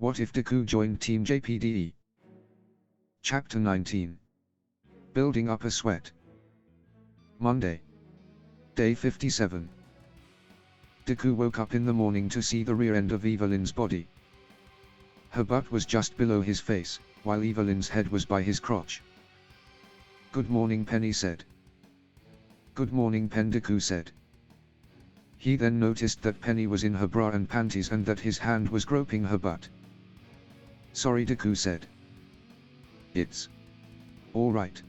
What if Deku joined Team JPDE? Chapter 19. Building up a sweat. Monday. Day 57. Deku woke up in the morning to see the rear end of Evelyn's body. Her butt was just below his face, while Evelyn's head was by his crotch. "Good morning," Penny said. "Good morning, Pen," Deku said. He then noticed that Penny was in her bra and panties and that his hand was groping her butt. "Sorry," Deku said. "It's all right.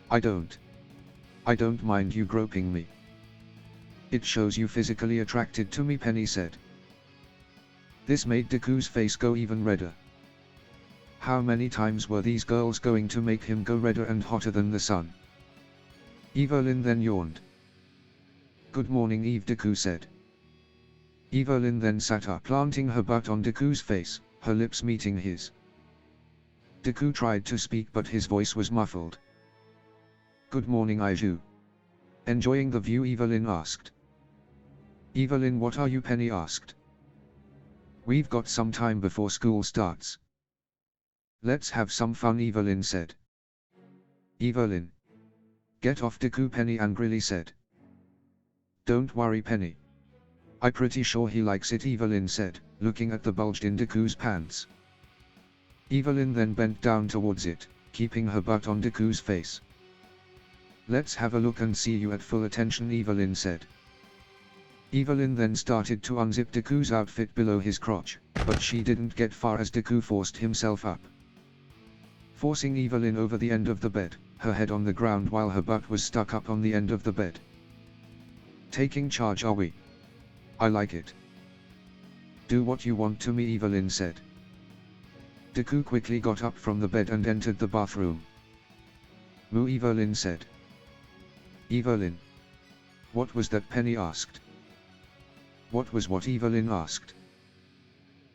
I don't mind you groping me. It shows you physically attracted to me," Penny said. This made Deku's face go even redder. How many times were these girls going to make him go redder and hotter than the sun? Evelyn then yawned. "Good morning, Eve," Deku said. Evelyn then sat up, planting her butt on Deku's face, her lips meeting his. Deku tried to speak but his voice was muffled. "Good morning, Aiju." "Enjoying the view?" Evelyn asked. "Evelyn, what are you?" Penny asked. "We've got some time before school starts. Let's have some fun," Evelyn said. "Evelyn, get off Deku," Penny angrily said. "Don't worry, Penny. I'm pretty sure he likes it," Evelyn said, looking at the bulge in Deku's pants. Evelyn then bent down towards it, keeping her butt on Deku's face. "Let's have a look and see you at full attention," Evelyn said. Evelyn then started to unzip Deku's outfit below his crotch, but she didn't get far as Deku forced himself up, forcing Evelyn over the end of the bed, her head on the ground while her butt was stuck up on the end of the bed. "Taking charge, are we? I like it." "Do what you want to me," Evelyn said. Deku quickly got up from the bed and entered the bathroom. "Moo," Evelyn said. "Evelyn. What was that?" Penny asked. "What was what?" Evelyn asked.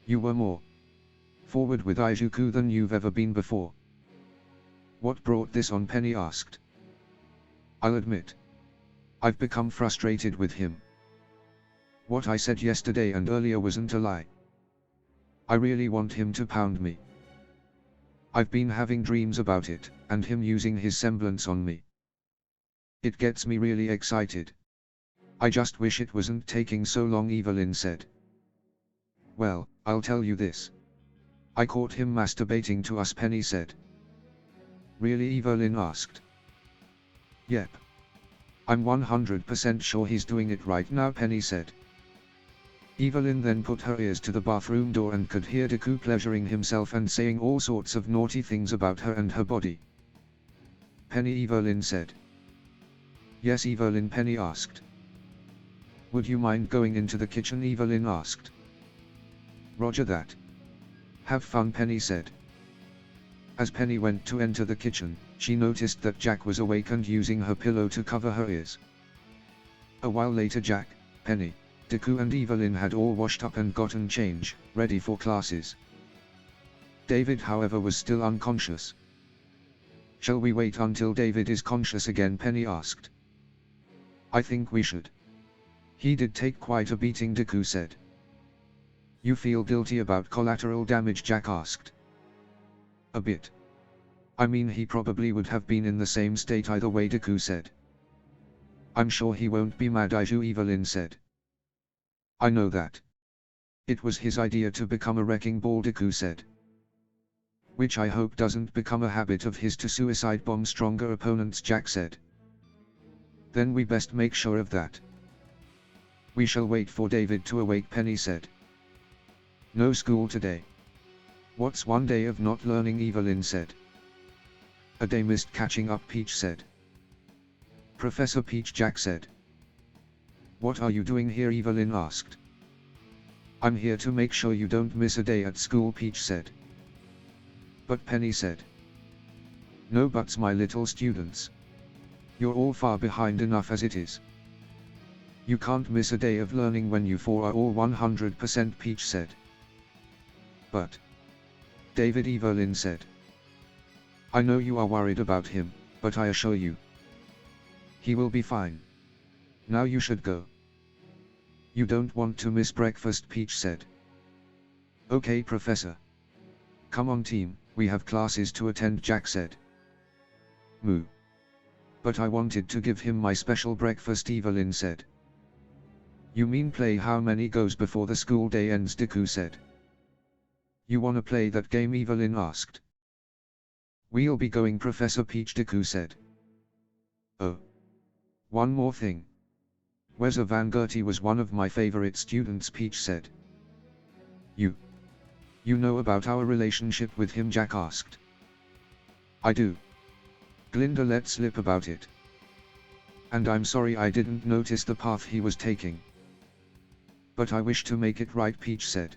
"You were more forward with Aijuku than you've ever been before." "What brought this on?" Penny asked. "I'll admit, I've become frustrated with him. What I said yesterday and earlier wasn't a lie. I really want him to pound me. I've been having dreams about it, and him using his semblance on me. It gets me really excited. I just wish it wasn't taking so long," Evelyn said. "Well, I'll tell you this. I caught him masturbating to us," Penny said. "Really?" Evelyn asked. "Yep. I'm 100% sure he's doing it right now," Penny said. Evelyn then put her ears to the bathroom door and could hear Deku pleasuring himself and saying all sorts of naughty things about her and her body. "Penny," Evelyn said. "Yes, Evelyn?" Penny asked. "Would you mind going into the kitchen?" Evelyn asked. "Roger that. Have fun," Penny said. As Penny went to enter the kitchen, she noticed that Jack was awake and using her pillow to cover her ears. A while later, Jack, Penny, Deku and Evelyn had all washed up and gotten change, ready for classes. David, however, was still unconscious. "Shall we wait until David is conscious again?" Penny asked. "I think we should. He did take quite a beating," Deku said. "You feel guilty about collateral damage?" Jack asked. "A bit. I mean, he probably would have been in the same state either way," Deku said. "I'm sure he won't be mad, Aiju," Evelyn said. "I know that. It was his idea to become a wrecking ball," Deku said. "Which I hope doesn't become a habit of his to suicide bomb stronger opponents," Jack said. "Then we best make sure of that." "We shall wait for David to awake," Penny said. "No school today." "What's one day of not learning?" Evelyn said. "A day missed catching up," Peach said. "Professor Peach," Jack said. "What are you doing here?" Evelyn asked. "I'm here to make sure you don't miss a day at school," Peach said. "But," Penny said. "No buts, my little students. You're all far behind enough as it is. You can't miss a day of learning when you four are all 100%, Peach said. "But David," Evelyn said. "I know you are worried about him, but I assure you, he will be fine. Now you should go." "You don't want to miss breakfast," Peach said. Okay, Professor. Come on team, we have classes to attend, Jack said. Moo. But I wanted to give him my special breakfast, Evelyn said. You mean play how many goes before the school day ends, Deku said. You wanna play that game, Evelyn asked. We'll be going, Professor Peach, Deku said. Oh. One more thing. Weza Van Gertie was one of my favorite students, Peach said. You know about our relationship with him, Jack asked. I do. Glinda let slip about it. And I'm sorry I didn't notice the path he was taking. But I wish to make it right, Peach said.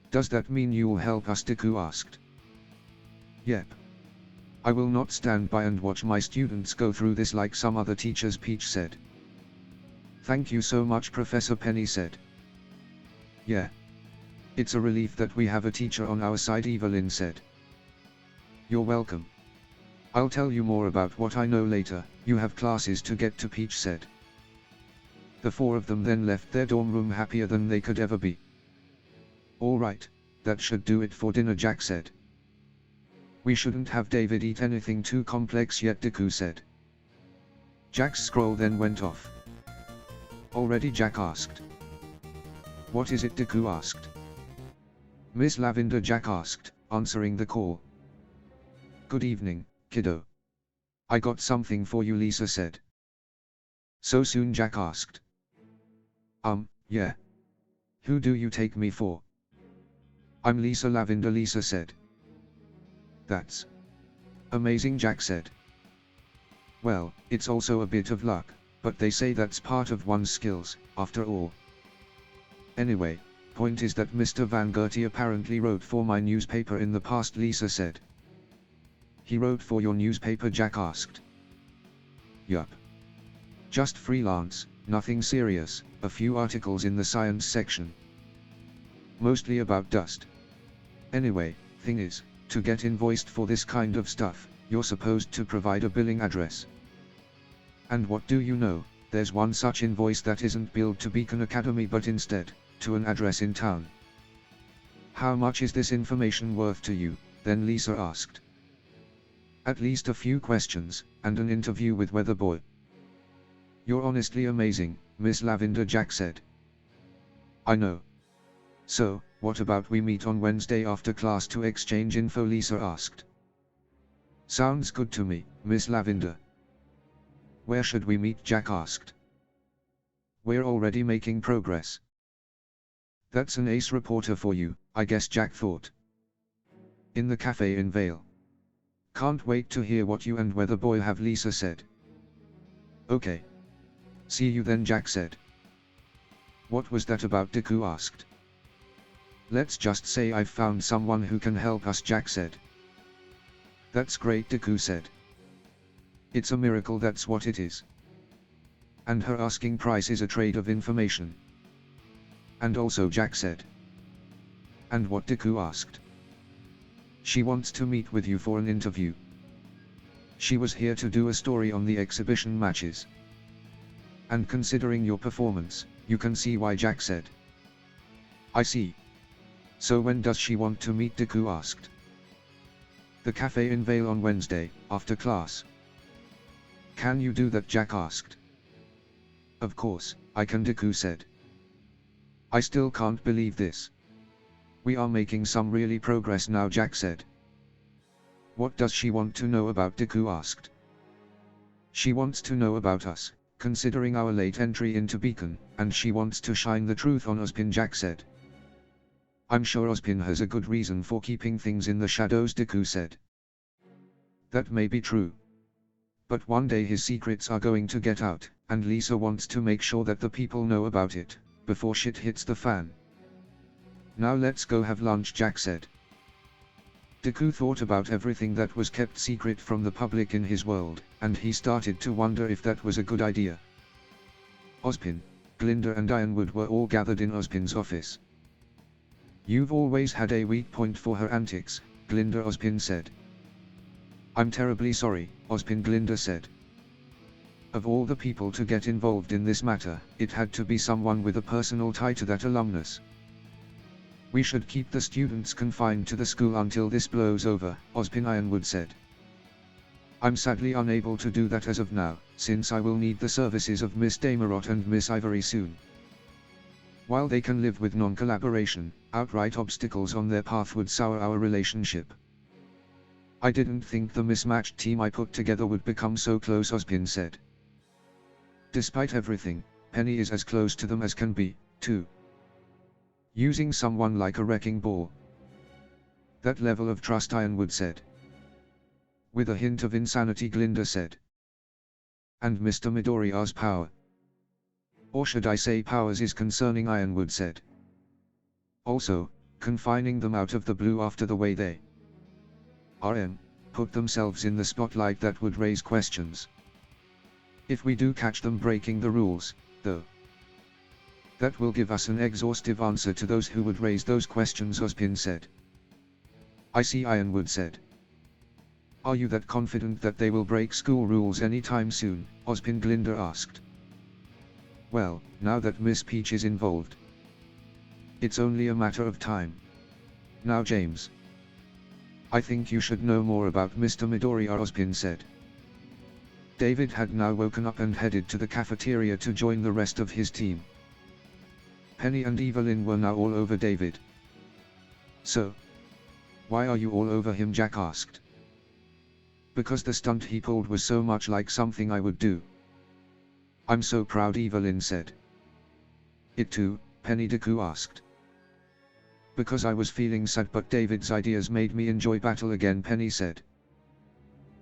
Does that mean you'll help us, Deku asked. Yep. I will not stand by and watch my students go through this like some other teachers, Peach said. Thank you so much, Professor Penny said. Yeah. It's a relief that we have a teacher on our side, Evelyn said. You're welcome. I'll tell you more about what I know later, you have classes to get to, Peach said. The four of them then left their dorm room happier than they could ever be. Alright, that should do it for dinner, Jack said. We shouldn't have David eat anything too complex yet, Deku said. Jack's scroll then went off. Already, Jack asked. What is it, Deku asked. Miss Lavender, Jack asked, answering the call. Good evening, kiddo. I got something for you, Lisa said. So soon, Jack asked. Yeah. Who do you take me for? I'm Lisa Lavender, Lisa said. That's amazing, Jack said. Well, it's also a bit of luck, but they say that's part of one's skills, after all. Anyway, point is that Mr. Van Gertie apparently wrote for my newspaper in the past, Lisa said. He wrote for your newspaper, Jack asked. Yup. Just freelance, nothing serious, a few articles in the science section. Mostly about dust. Anyway, thing is, to get invoiced for this kind of stuff, you're supposed to provide a billing address. And what do you know, there's one such invoice that isn't billed to Beacon Academy but instead, to an address in town. How much is this information worth to you, then Lisa asked. At least a few questions, and an interview with Weatherboy. You're honestly amazing, Miss Lavender, Jack said. I know. So, what about we meet on Wednesday after class to exchange info, Lisa asked. Sounds good to me, Miss Lavender. Where should we meet, Jack asked. We're already making progress. That's an ace reporter for you, I guess, Jack thought. In the cafe in Vale. Can't wait to hear what you and Weatherboy have, Lisa said. Okay. See you then, Jack said. What was that about, Deku asked. Let's just say I've found someone who can help us, Jack said. That's great, Deku said. It's a miracle, that's what it is. And her asking price is a trade of information. And also, Jack said. And what, Deku asked. She wants to meet with you for an interview. She was here to do a story on the exhibition matches. And considering your performance, you can see why, Jack said. I see. So when does she want to meet, Deku asked. The cafe in Vale on Wednesday, after class. Can you do that, Jack asked. Of course, I can, Deku said. I still can't believe this. We are making some really progress now, Jack said. What does she want to know about, Deku asked. She wants to know about us, considering our late entry into Beacon, and she wants to shine the truth on Ozpin, Jack said. I'm sure Ozpin has a good reason for keeping things in the shadows, Deku said. That may be true. But one day his secrets are going to get out, and Lisa wants to make sure that the people know about it, before shit hits the fan. Now let's go have lunch, Jack said. Deku thought about everything that was kept secret from the public in his world, and he started to wonder if that was a good idea. Ozpin, Glinda and Ironwood were all gathered in Ozpin's office. You've always had a weak point for her antics, Glinda, Ozpin said. I'm terribly sorry, Ozpin, Glinda said. Of all the people to get involved in this matter, it had to be someone with a personal tie to that alumnus. We should keep the students confined to the school until this blows over, Ozpin Ironwood said. I'm sadly unable to do that as of now, since I will need the services of Miss Damerot and Miss Ivory soon. While they can live with non-collaboration, outright obstacles on their path would sour our relationship. I didn't think the mismatched team I put together would become so close, Ozpin said. Despite everything, Penny is as close to them as can be, too. Using someone like a wrecking ball. That level of trust, Ironwood said. With a hint of insanity, Glinda said. And Mr. Midoriya's power. Or should I say powers is concerning, Ironwood said. Also, confining them out of the blue after the way they put themselves in the spotlight, that would raise questions. If we do catch them breaking the rules, though, that will give us an exhaustive answer to those who would raise those questions, Ozpin said. I see, Ironwood said. Are you that confident that they will break school rules anytime soon? Ozpin Glinda asked. Well, now that Miss Peach is involved, it's only a matter of time. Now James, I think you should know more about Mr. Midoriya, Ozpin said. David had now woken up and headed to the cafeteria to join the rest of his team. Penny and Evelyn were now all over David. So, why are you all over him? Jack asked. Because the stunt he pulled was so much like something I would do. I'm so proud, Evelyn said. It too, Penny. Deku asked. Because I was feeling sad, but David's ideas made me enjoy battle again, Penny said.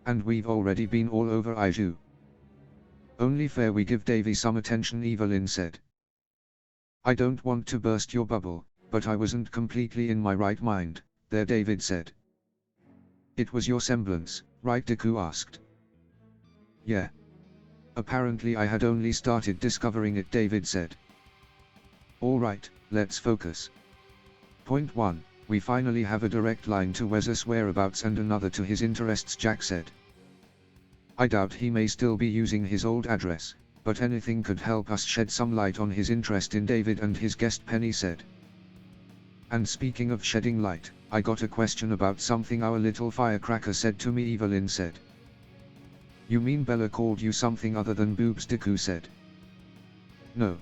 And we've already been all over Aiju. Only fair we give Davy some attention, Evelyn said. I don't want to burst your bubble, but I wasn't completely in my right mind there, David said. It was your semblance, right? Deku asked. Yeah. Apparently I had only started discovering it, David said. Alright, let's focus. Point 1, we finally have a direct line to Wez's whereabouts and another to his interests, Jack said. I doubt he may still be using his old address, but anything could help us shed some light on his interest in David and his guest, Penny said. And speaking of shedding light, I got a question about something our little firecracker said to me, Evelyn said. You mean Bella called you something other than boobs? Deku said. No.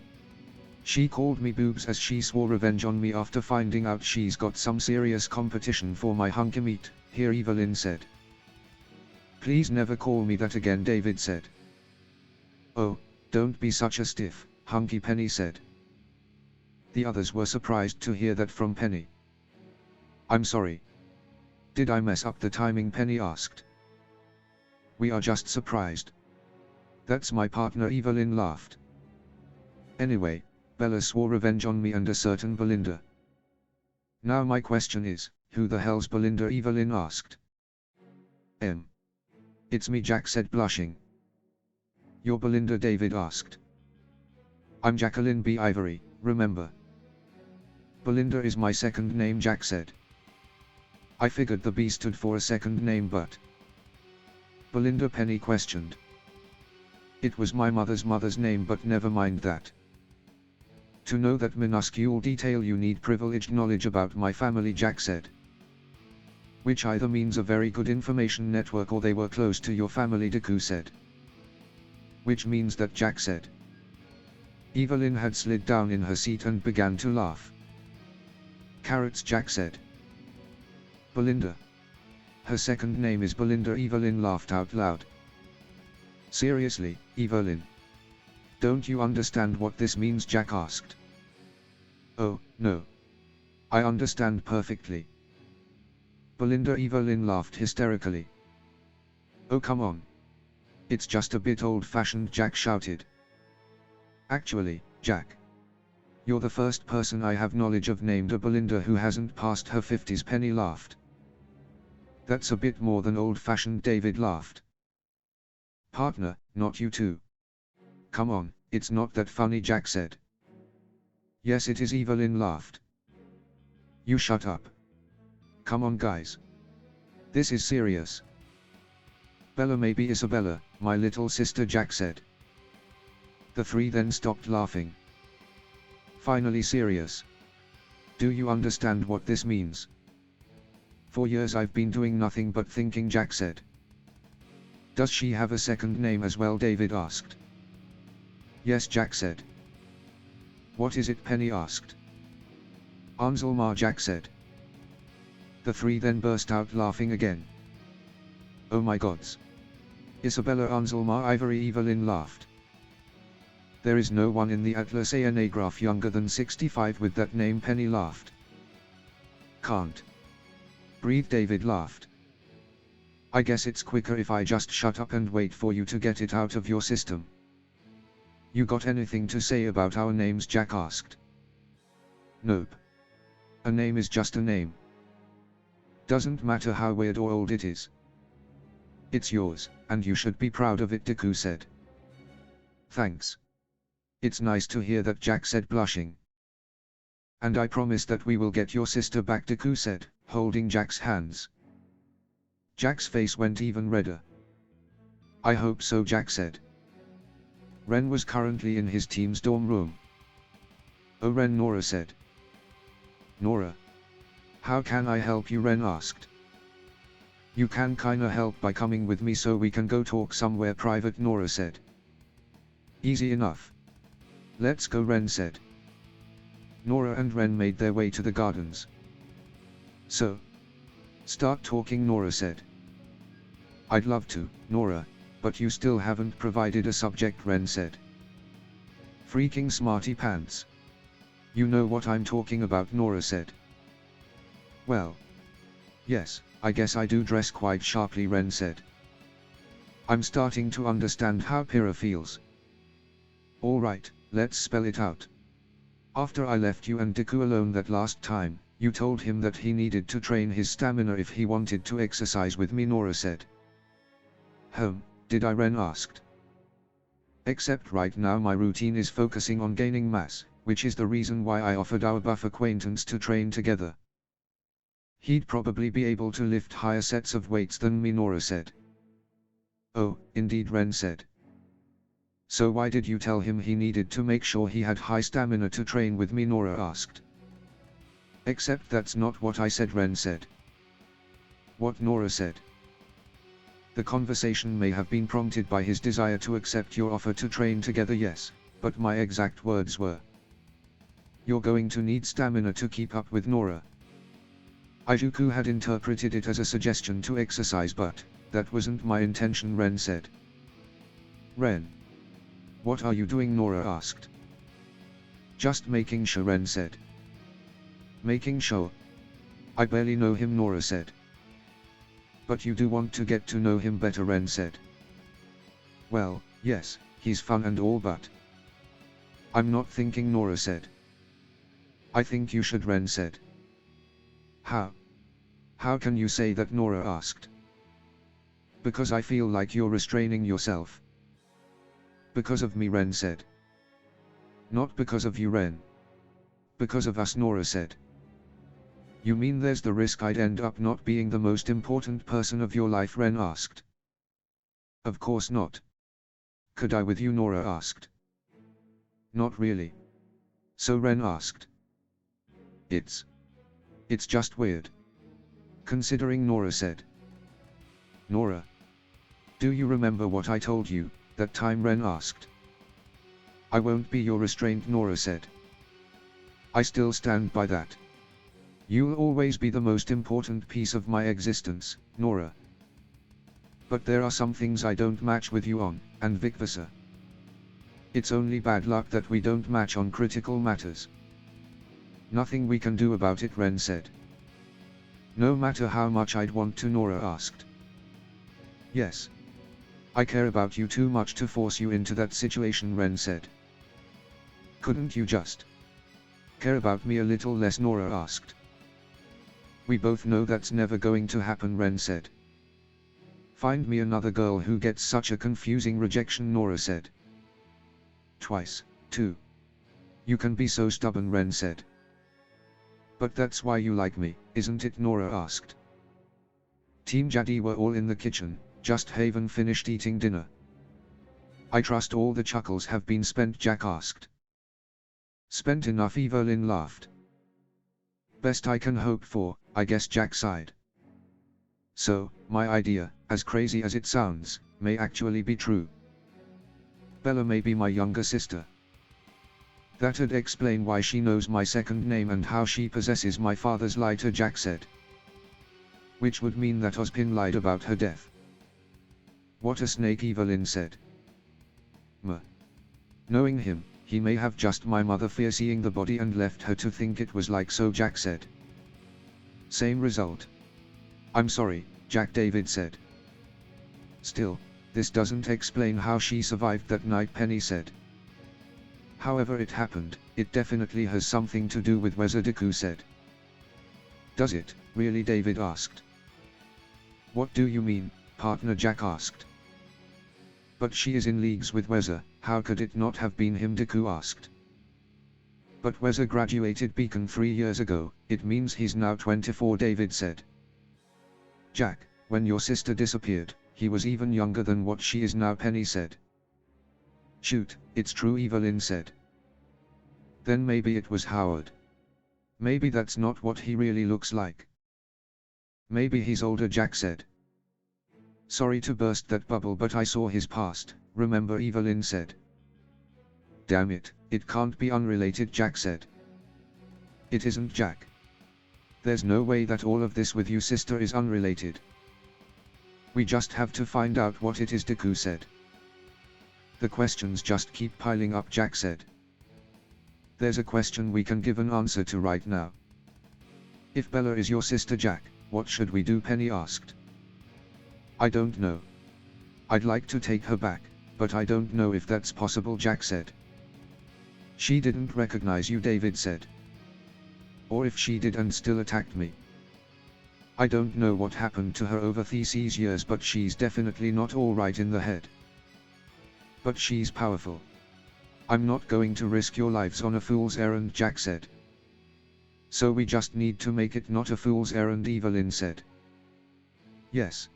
She called me boobs as she swore revenge on me after finding out she's got some serious competition for my hunky meat, here, Evelyn said. Please never call me that again, David said. Oh, don't be such a stiff, hunky, Penny said. The others were surprised to hear that from Penny. I'm sorry. Did I mess up the timing? Penny asked. We are just surprised. That's my partner, Evelyn laughed. Anyway, Bella swore revenge on me and a certain Belinda. Now my question is, who the hell's Belinda? Evelyn asked. It's me, Jack said, blushing. You're Belinda? David asked. I'm Jacqueline B. Ivory, remember? Belinda is my second name, Jack said. I figured the B stood for a second name, but... Belinda, Penny questioned. It was my mother's name, but never mind that. To know that minuscule detail you need privileged knowledge about my family, Jack said. Which either means a very good information network or they were close to your family, Deku said. Which means that, Jack said. Evelyn had slid down in her seat and began to laugh. Carrots, Jack said. Belinda. Her second name is Belinda. Evelyn laughed out loud. Seriously, Evelyn? Don't you understand what this means? Jack asked. Oh, no. I understand perfectly. Belinda. Evelyn laughed hysterically. Oh, come on. It's just a bit old-fashioned, Jack shouted. Actually, Jack, you're the first person I have knowledge of named a Belinda who hasn't passed her 50s, Penny laughed. That's a bit more than old-fashioned, David laughed. Partner, not you too. Come on, it's not that funny, Jack said. Yes it is, Evelyn laughed. You shut up. Come on guys. This is serious. Bella, maybe Isabella, my little sister, Jack said. The three then stopped laughing. Finally serious. Do you understand what this means? For years I've been doing nothing but thinking, Jack said. Does she have a second name as well? David asked. Yes, Jack said. What is it? Penny asked. Anselma, Jack said. The three then burst out laughing again. Oh my gods. Isabella, Anselma, Ivory, Evelyn laughed. There is no one in the Atlas ANA graph younger than 65 with that name, Penny laughed. Can't breathe, David laughed. I guess it's quicker if I just shut up and wait for you to get it out of your system. You got anything to say about our names? Jack asked. Nope. A name is just a name. Doesn't matter how weird or old it is. It's yours, and you should be proud of it, Deku said. Thanks. It's nice to hear that, Jack said, blushing. And I promise that we will get your sister back, Deku said, holding Jack's hands. Jack's face went even redder. I hope so, Jack said. Ren was currently in his team's dorm room. Oh Ren, Nora said. Nora. How can I help you? Ren asked. You can kinda help by coming with me so we can go talk somewhere private, Nora said. Easy enough. Let's go, Ren said. Nora and Ren made their way to the gardens. So. Start talking, Nora said. I'd love to, Nora, but you still haven't provided a subject, Ren said. Freaking smarty pants. You know what I'm talking about, Nora said. Well. Yes, I guess I do dress quite sharply, Ren said. I'm starting to understand how Pyrrha feels. Alright, let's spell it out. After I left you and Deku alone that last time, you told him that he needed to train his stamina if he wanted to exercise with me, Nora said. Did I? Ren asked. Except right now my routine is focusing on gaining mass, which is the reason why I offered our buff acquaintance to train together. He'd probably be able to lift higher sets of weights than me, Nora said. Oh, indeed, Ren said. So why did you tell him he needed to make sure he had high stamina to train with me, Nora asked. Except that's not what I said, Ren said. What? Nora said. The conversation may have been prompted by his desire to accept your offer to train together, yes, but my exact words were, you're going to need stamina to keep up with Nora. Izuku had interpreted it as a suggestion to exercise, but that wasn't my intention, Ren said. Ren. What are you doing? Nora asked. Just making sure, Ren said. Making sure? I barely know him, Nora said. But you do want to get to know him better, Ren said. Well, yes, he's fun and all, but I'm not thinking, Nora said. I think you should, Ren said. How? How can you say that? Nora asked. Because I feel like you're restraining yourself. Because of me, Ren said. Not because of you, Ren. Because of us, Nora said. You mean there's the risk I'd end up not being the most important person of your life? Ren asked. Of course not. Could I with you? Nora asked. Not really. So Ren asked. It's just weird. Considering, Nora said. Nora. Do you remember what I told you, that time? Ren asked. I won't be your restraint, Nora said. I still stand by that. You'll always be the most important piece of my existence, Nora. But there are some things I don't match with you on, and vice versa. It's only bad luck that we don't match on critical matters. Nothing we can do about it, Ren said. No matter how much I'd want to, Nora asked. Yes. I care about you too much to force you into that situation, Ren said. Couldn't you just care about me a little less? Nora asked. We both know that's never going to happen, Ren said. Find me another girl who gets such a confusing rejection, Nora said. Twice, too. You can be so stubborn, Ren said. But that's why you like me, isn't it? Nora asked. Team Jade were all in the kitchen, just Haven finished eating dinner. I trust all the chuckles have been spent, Jack asked. Spent enough, Evelyn laughed. Best I can hope for, I guess, Jack sighed. So, my idea, as crazy as it sounds, may actually be true. Bella may be my younger sister. That'd explain why she knows my second name and how she possesses my father's lighter, Jack said. Which would mean that Ozpin lied about her death. What a snake, Evelyn said. Knowing him, he may have just my mother fear seeing the body and left her to think it was like so, Jack said. Same result. I'm sorry, Jack, David said. Still, this doesn't explain how she survived that night, Penny said. However it happened, it definitely has something to do with Weather, Deku said. Does it, really, David asked. What do you mean, partner, Jack asked. But she is in leagues with Weather, how could it not have been him, Deku asked. But Weather graduated Beacon 3 years ago, it means he's now 24, David said. Jack, when your sister disappeared, he was even younger than what she is now, Penny said. Shoot, it's true, Evelyn said. Then maybe it was Howard. Maybe that's not what he really looks like. Maybe he's older, Jack said. Sorry to burst that bubble, but I saw his past, remember, Evelyn said. Damn it, it can't be unrelated, Jack said. It isn't, Jack. There's no way that all of this with you sister is unrelated. We just have to find out what it is, Deku said. The questions just keep piling up, Jack said. There's a question we can give an answer to right now. If Bella is your sister, Jack, what should we do, Penny asked. I don't know. I'd like to take her back, but I don't know if that's possible, Jack said. She didn't recognize you, David said. Or if she did and still attacked me. I don't know what happened to her over these years, but she's definitely not alright in the head. But she's powerful. I'm not going to risk your lives on a fool's errand, Jack said. So we just need to make it not a fool's errand, Evelyn said. Yes.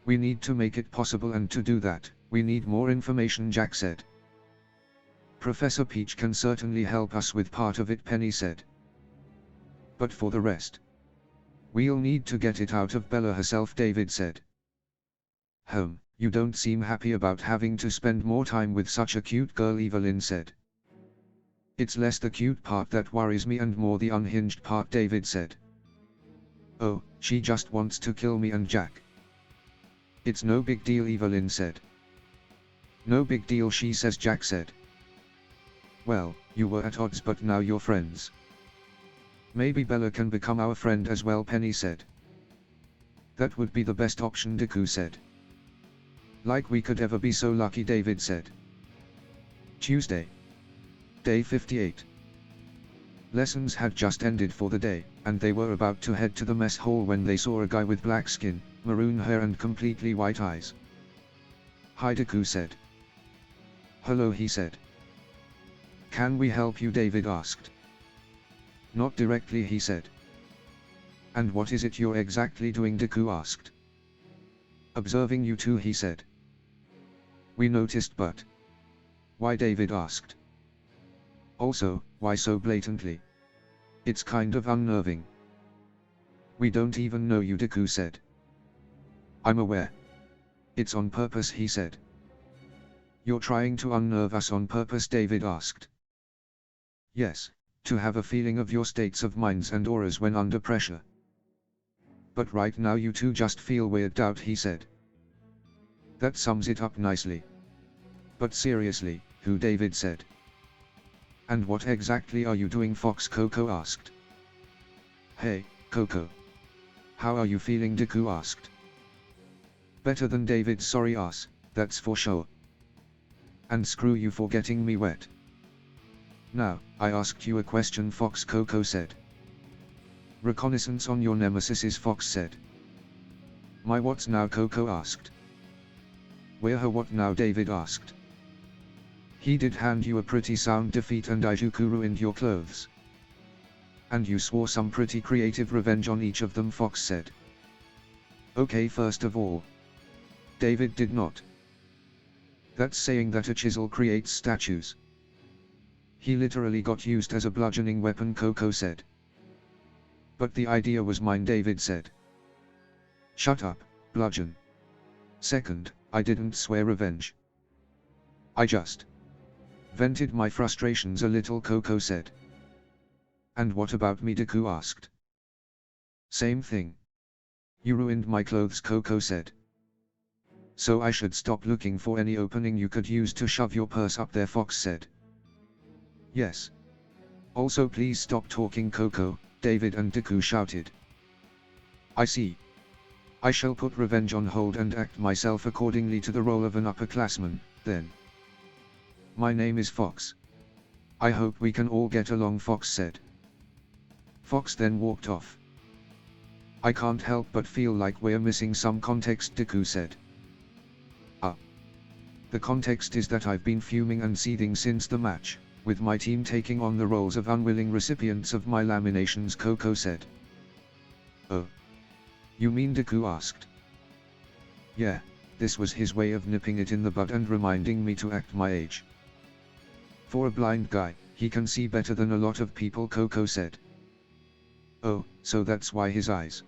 We need to make it possible, and to do that, we need more information, Jack said. Professor Peach can certainly help us with part of it, Penny said. But for the rest, we'll need to get it out of Bella herself, David said. You don't seem happy about having to spend more time with such a cute girl, Evelyn said. It's less the cute part that worries me and more the unhinged part, David said. Oh, she just wants to kill me and Jack. It's no big deal, Evelyn said. No big deal, she says, Jack said. Well, you were at odds, but now you're friends. Maybe Bella can become our friend as well, Penny said. That would be the best option, Deku said. Like we could ever be so lucky, David said. Tuesday. Day 58. Lessons had just ended for the day, and they were about to head to the mess hall when they saw a guy with black skin, maroon hair and completely white eyes. Hi, Deku said. Hello, he said. Can we help you, David asked. Not directly, he said. And what is it you're exactly doing, Deku asked. Observing you two, he said. We noticed, but... Why, David asked. Also, why so blatantly? It's kind of unnerving. We don't even know you, Deku said. I'm aware. It's on purpose, he said. You're trying to unnerve us on purpose, David asked. Yes, to have a feeling of your states of minds and auras when under pressure. But right now you two just feel weirded out, he said. That sums it up nicely. But seriously, who, David said. And what exactly are you doing, Fox Coco asked. Hey, Coco. How are you feeling, Deku asked. Better than David, sorry ass, that's for sure. And screw you for getting me wet. Now, I asked you a question, Fox Coco said. Reconnaissance on your nemesis, Fox said. My what's now, Coco asked. Where her what now, David asked. He did hand you a pretty sound defeat and Ijuku ruined your clothes. And you swore some pretty creative revenge on each of them, Fox said. Okay, first of all, David did not. That's saying that a chisel creates statues. He literally got used as a bludgeoning weapon, Coco said. But the idea was mine, David said. Shut up, bludgeon. Second, I didn't swear revenge. I just vented my frustrations a little, Coco said. And what about me, Deku asked. Same thing. You ruined my clothes, Coco said. So I should stop looking for any opening you could use to shove your purse up there, Fox said. Yes. Also please stop talking, Coco, David and Deku shouted. I see. I shall put revenge on hold and act myself accordingly to the role of an upperclassman, then. My name is Fox. I hope we can all get along, Fox said. Fox then walked off. I can't help but feel like we're missing some context, Deku said. The context is that I've been fuming and seething since the match, with my team taking on the roles of unwilling recipients of my laminations, Coco said. Oh. You mean, Deku asked. Yeah, this was his way of nipping it in the bud and reminding me to act my age. For a blind guy, he can see better than a lot of people, Coco said. Oh, so that's why his eyes.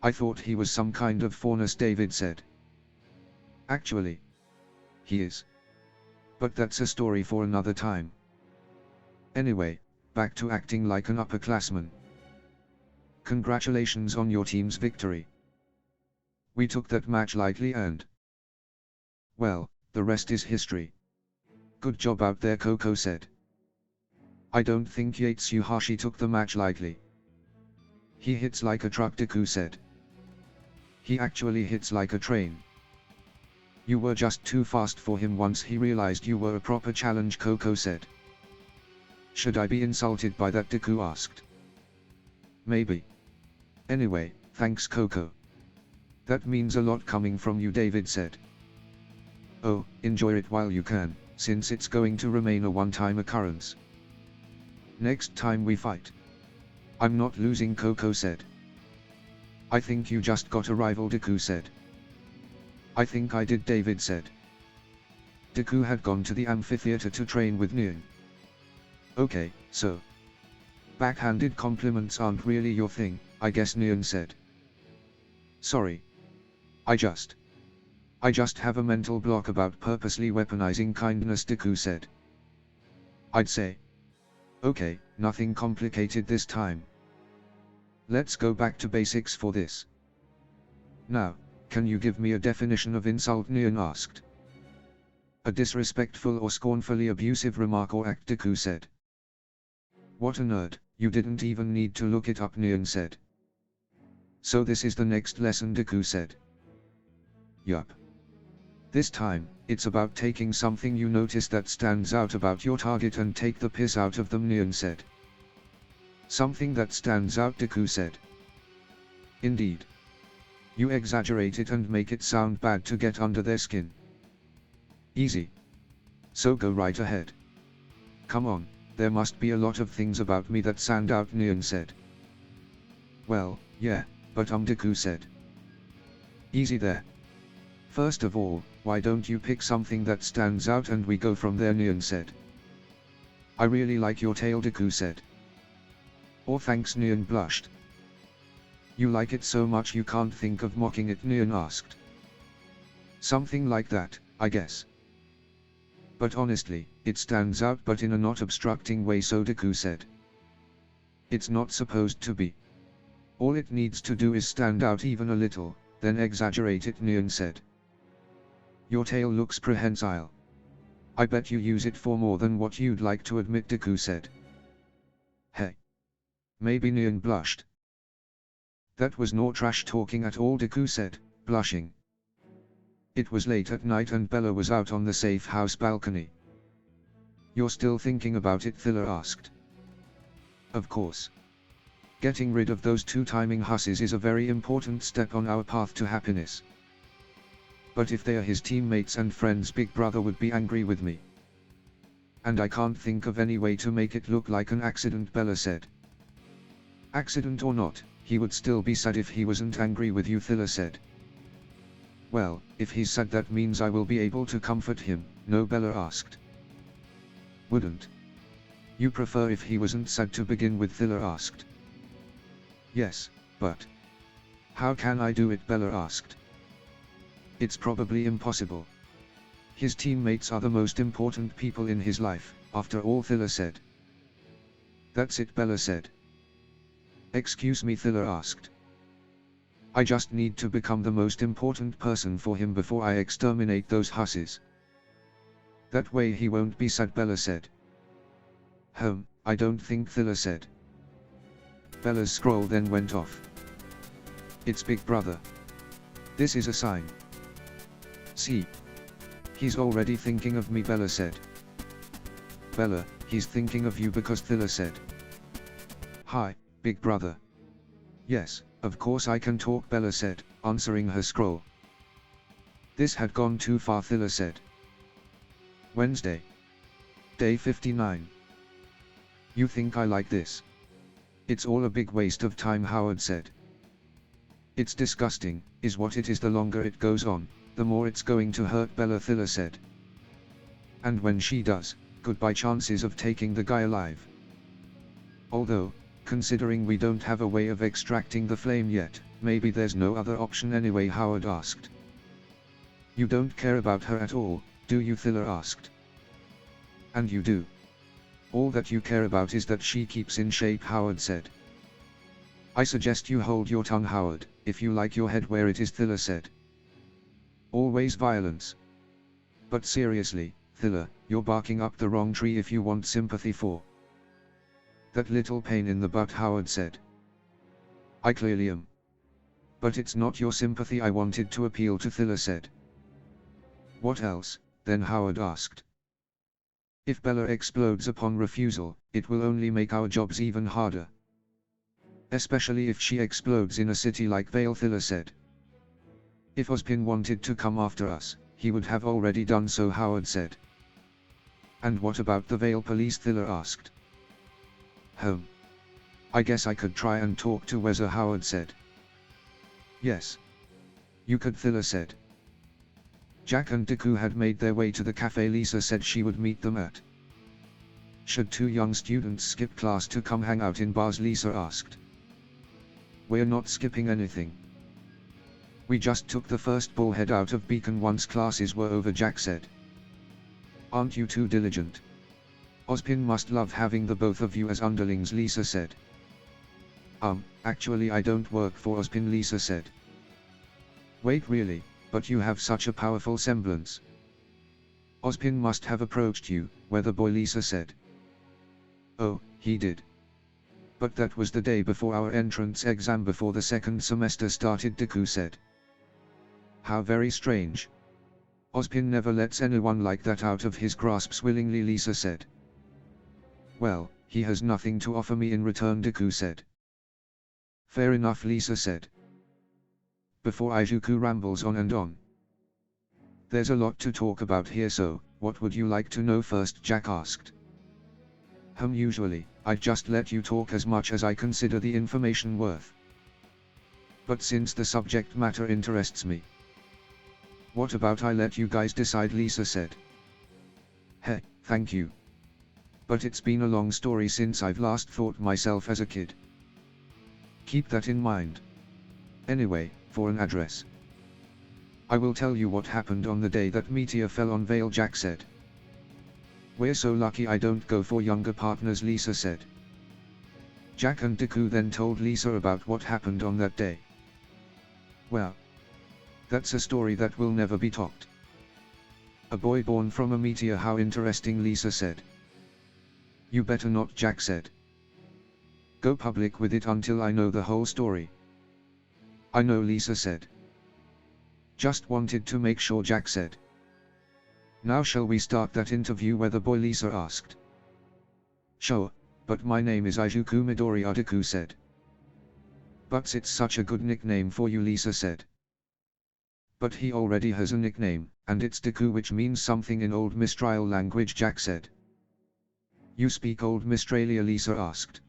I thought he was some kind of faunus, David said. Actually, he is. But that's a story for another time. Anyway, back to acting like an upperclassman. Congratulations on your team's victory. We took that match lightly and... well, the rest is history. Good job out there, Coco said. I don't think Yatsuhashi took the match lightly. He hits like a truck, Deku said. He actually hits like a train. You were just too fast for him once he realized you were a proper challenge, Coco said. Should I be insulted by that, Deku asked. Maybe. Anyway, thanks, Coco. That means a lot coming from you, David said. Oh, enjoy it while you can, since it's going to remain a one-time occurrence. Next time we fight. I'm not losing, Coco said. I think you just got a rival, Deku said. I think I did, David said. Deku had gone to the amphitheater to train with Neon. Okay, so. Backhanded compliments aren't really your thing, I guess, Neon said. Sorry. I just have a mental block about purposely weaponizing kindness, Deku said. I'd say. Okay, nothing complicated this time. Let's go back to basics for this. Now, can you give me a definition of insult, Neon asked. A disrespectful or scornfully abusive remark or act, Deku said. What a nerd, you didn't even need to look it up, Neon said. So this is the next lesson, Deku said. Yup. This time, it's about taking something you notice that stands out about your target and take the piss out of them, Neon said. Something that stands out, Deku said. Indeed. You exaggerate it and make it sound bad to get under their skin. Easy. So go right ahead. Come on, there must be a lot of things about me that stand out, Neon said. Well, yeah, but Deku said. Easy there. First of all, why don't you pick something that stands out and we go from there, Neon said. I really like your tail, Deku said. Oh thanks, Neon blushed. You like it so much you can't think of mocking it, Neon asked. Something like that, I guess. But honestly, it stands out but in a not obstructing way, so Deku said. It's not supposed to be. All it needs to do is stand out even a little, then exaggerate it, Neon said. Your tail looks prehensile. I bet you use it for more than what you'd like to admit, Deku said. Hey. Maybe, Neon blushed. That was no trash talking at all, Deku said, blushing. It was late at night and Bella was out on the safe house balcony. You're still thinking about it, Thiller asked. Of course. Getting rid of those two timing hussies is a very important step on our path to happiness. But if they are his teammates and friends, Big Brother would be angry with me. And I can't think of any way to make it look like an accident, Bella said. Accident or not, he would still be sad if he wasn't angry with you, Thiller said. Well, if he's sad that means I will be able to comfort him, no, Bella asked. Wouldn't you prefer if he wasn't sad to begin with, Thiller asked. Yes, but how can I do it? Bella asked. It's probably impossible. His teammates are the most important people in his life, after all, Thiller said. That's it, Bella said. Excuse me, Thiller asked. I just need to become the most important person for him before I exterminate those hussies. That way he won't be sad, Bella said. I don't think, Thiller said. Bella's scroll then went off. It's Big Brother. This is a sign. See? He's already thinking of me, Bella said. Bella, he's thinking of you because, Thiller said. Hi, Big Brother. Yes, of course I can talk, Bella said, answering her scroll. This had gone too far, Thiller said. Wednesday. Day 59. You think I like this? It's all a big waste of time, Howard said. It's disgusting, is what it is. The longer it goes on, the more it's going to hurt, Bella, Thiller said. And when she does, goodbye chances of taking the guy alive. Although, considering we don't have a way of extracting the flame yet, maybe there's no other option anyway, Howard asked. You don't care about her at all, do you? Thiller asked. And you do. All that you care about is that she keeps in shape, Howard said. I suggest you hold your tongue, Howard, if you like your head where it is, Thiller said. Always violence. But seriously, Thiller, you're barking up the wrong tree if you want sympathy for that little pain in the butt, Howard said. I clearly am. But it's not your sympathy I wanted to appeal to, Thiller said. What else, then? Howard asked. If Bella explodes upon refusal, it will only make our jobs even harder. Especially if she explodes in a city like Vale, Thiller said. If Ozpin wanted to come after us, he would have already done so, Howard said. And what about the Vale police? Thiller asked. I guess I could try and talk to Weather, Howard said. Yes. You could, Thiller said. Jack and Deku had made their way to the cafe Lisa said she would meet them at. Should two young students skip class to come hang out in bars? Lisa asked. We're not skipping anything. We just took the first bullhead out of Beacon once classes were over, Jack said. Aren't you too diligent? Ozpin must love having the both of you as underlings, Lisa said. Actually I don't work for Ozpin, Lisa said. Wait, really? But you have such a powerful semblance. Ozpin must have approached you, Weather Boy, Lisa said. Oh, he did. But that was the day before our entrance exam before the second semester started, Deku said. How very strange. Ozpin never lets anyone like that out of his grasps willingly, Lisa said. Well, he has nothing to offer me in return, Deku said. Fair enough, Lisa said. Before Izuku rambles on and on. There's a lot to talk about here, so, what would you like to know first? Jack asked. Usually, I'd just let you talk as much as I consider the information worth. But since the subject matter interests me. What about I let you guys decide? Lisa said. Hey, thank you. But it's been a long story since I've last thought myself as a kid. Keep that in mind. Anyway, for an address. I will tell you what happened on the day that meteor fell on Vale, Jack said. We're so lucky I don't go for younger partners, Lisa said. Jack and Deku then told Lisa about what happened on that day. Well, that's a story that will never be topped. A boy born from a meteor, how interesting, Lisa said. You better not, Jack said. Go public with it until I know the whole story. I know, Lisa said. Just wanted to make sure, Jack said. Now shall we start that interview, Weather Boy? Lisa asked. Sure, but my name is Izuku Midori, Deku said. But it's such a good nickname for you, Lisa said. But he already has a nickname, and it's Deku, which means something in Old Mistral language, Jack said. You speak Old Mistralia? Lisa asked.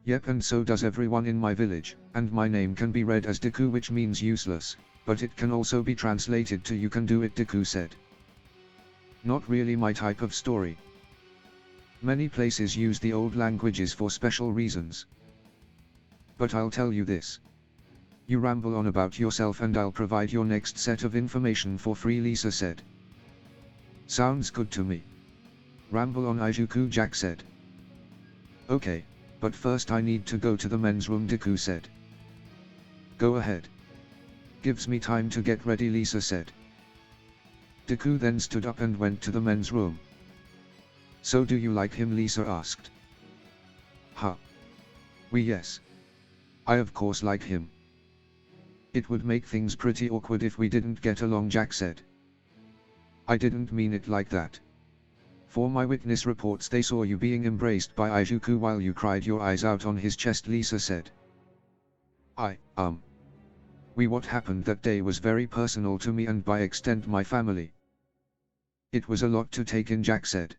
Yep, and so does everyone in my village, and my name can be read as Deku, which means useless, but it can also be translated to you can do it, Deku said. Not really my type of story. Many places use the old languages for special reasons. But I'll tell you this. You ramble on about yourself and I'll provide your next set of information for free, Lisa said. Sounds good to me. Ramble on, Izuku, Jack said. Okay, but first I need to go to the men's room, Deku said. Go ahead. Gives me time to get ready, Lisa said. Deku then stood up and went to the men's room. So do you like him, Lisa asked. Huh. Yes. I of course like him. It would make things pretty awkward if we didn't get along, Jack said. I didn't mean it like that. For my witness reports they saw you being embraced by Izuku while you cried your eyes out on his chest, Lisa said. What happened that day was very personal to me and by extent my family. It was a lot to take in, Jack said.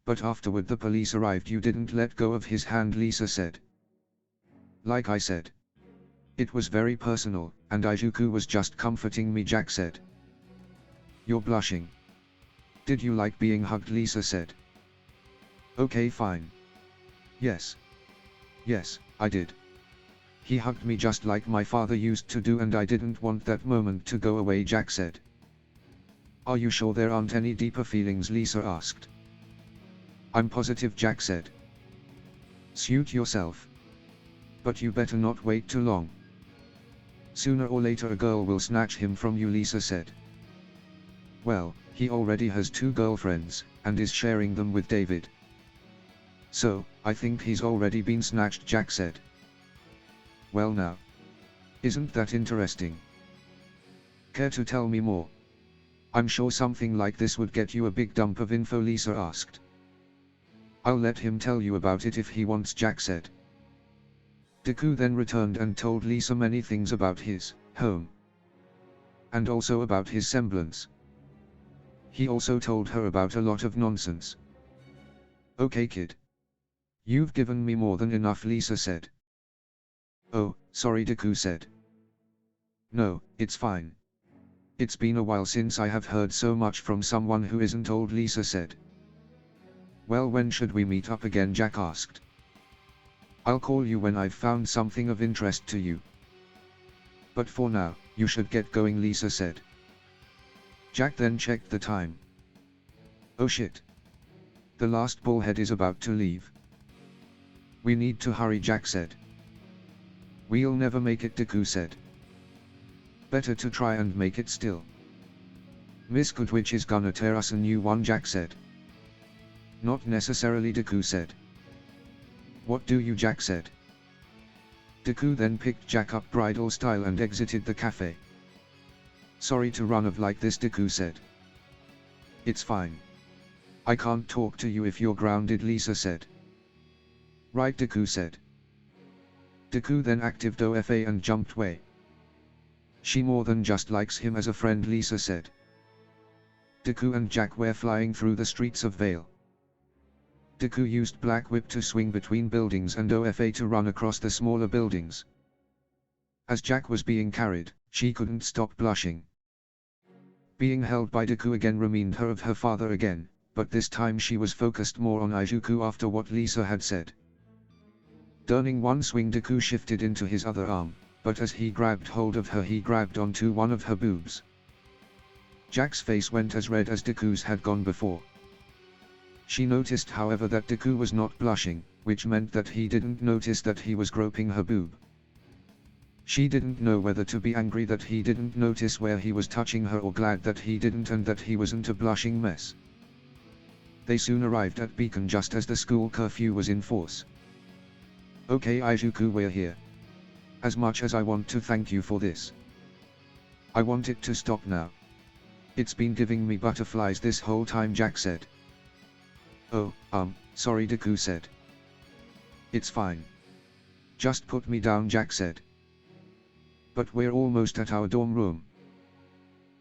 But afterward the police arrived, you didn't let go of his hand, Lisa said. Like I said. It was very personal, and Izuku was just comforting me, Jack said. You're blushing. Did you like being hugged, Lisa said. Okay, fine. Yes, I did. He hugged me just like my father used to do and I didn't want that moment to go away, Jack said. Are you sure there aren't any deeper feelings, Lisa asked. I'm positive, Jack said. Suit yourself. But you better not wait too long. Sooner or later a girl will snatch him from you, Lisa said. Well, he already has 2 girlfriends, and is sharing them with David. So, I think he's already been snatched, Jack said. Well now. Isn't that interesting? Care to tell me more? I'm sure something like this would get you a big dump of info, Lisa asked. I'll let him tell you about it if he wants, Jack said. Deku then returned and told Lisa many things about his home. And also about his semblance. He also told her about a lot of nonsense. Okay, kid. You've given me more than enough, Lisa said. Oh, sorry, Deku said. No, it's fine. It's been a while since I have heard so much from someone who isn't old, Lisa said. Well, when should we meet up again, Jack asked. I'll call you when I've found something of interest to you. But for now, you should get going, Lisa said. Jack then checked the time. Oh shit. The last bullhead is about to leave. We need to hurry, Jack said. We'll never make it, Deku said. Better to try and make it still. Miss Goodwitch is gonna tear us a new one, Jack said. Not necessarily, Deku said. What do you, Jack said. Deku then picked Jack up bridal style and exited the cafe. Sorry to run off like this, Deku said. It's fine. I can't talk to you if you're grounded, Lisa said. Right, Deku said. Deku then actived OFA and jumped away. She more than just likes him as a friend, Lisa said. Deku and Jack were flying through the streets of Vale. Deku used Black Whip to swing between buildings and OFA to run across the smaller buildings. As Jack was being carried, she couldn't stop blushing. Being held by Deku again reminded her of her father again, but this time she was focused more on Izuku after what Lisa had said. Turning one swing, Deku shifted into his other arm, but as he grabbed hold of her he grabbed onto one of her boobs. Jack's face went as red as Deku's had gone before. She noticed, however, that Deku was not blushing, which meant that he didn't notice that he was groping her boob. She didn't know whether to be angry that he didn't notice where he was touching her or glad that he didn't and that he wasn't a blushing mess. They soon arrived at Beacon just as the school curfew was in force. Okay, Izuku, we're here. As much as I want to thank you for this, I want it to stop now. It's been giving me butterflies this whole time, Jack said. Oh, sorry, Deku said. It's fine. Just put me down, Jack said. But we're almost at our dorm room.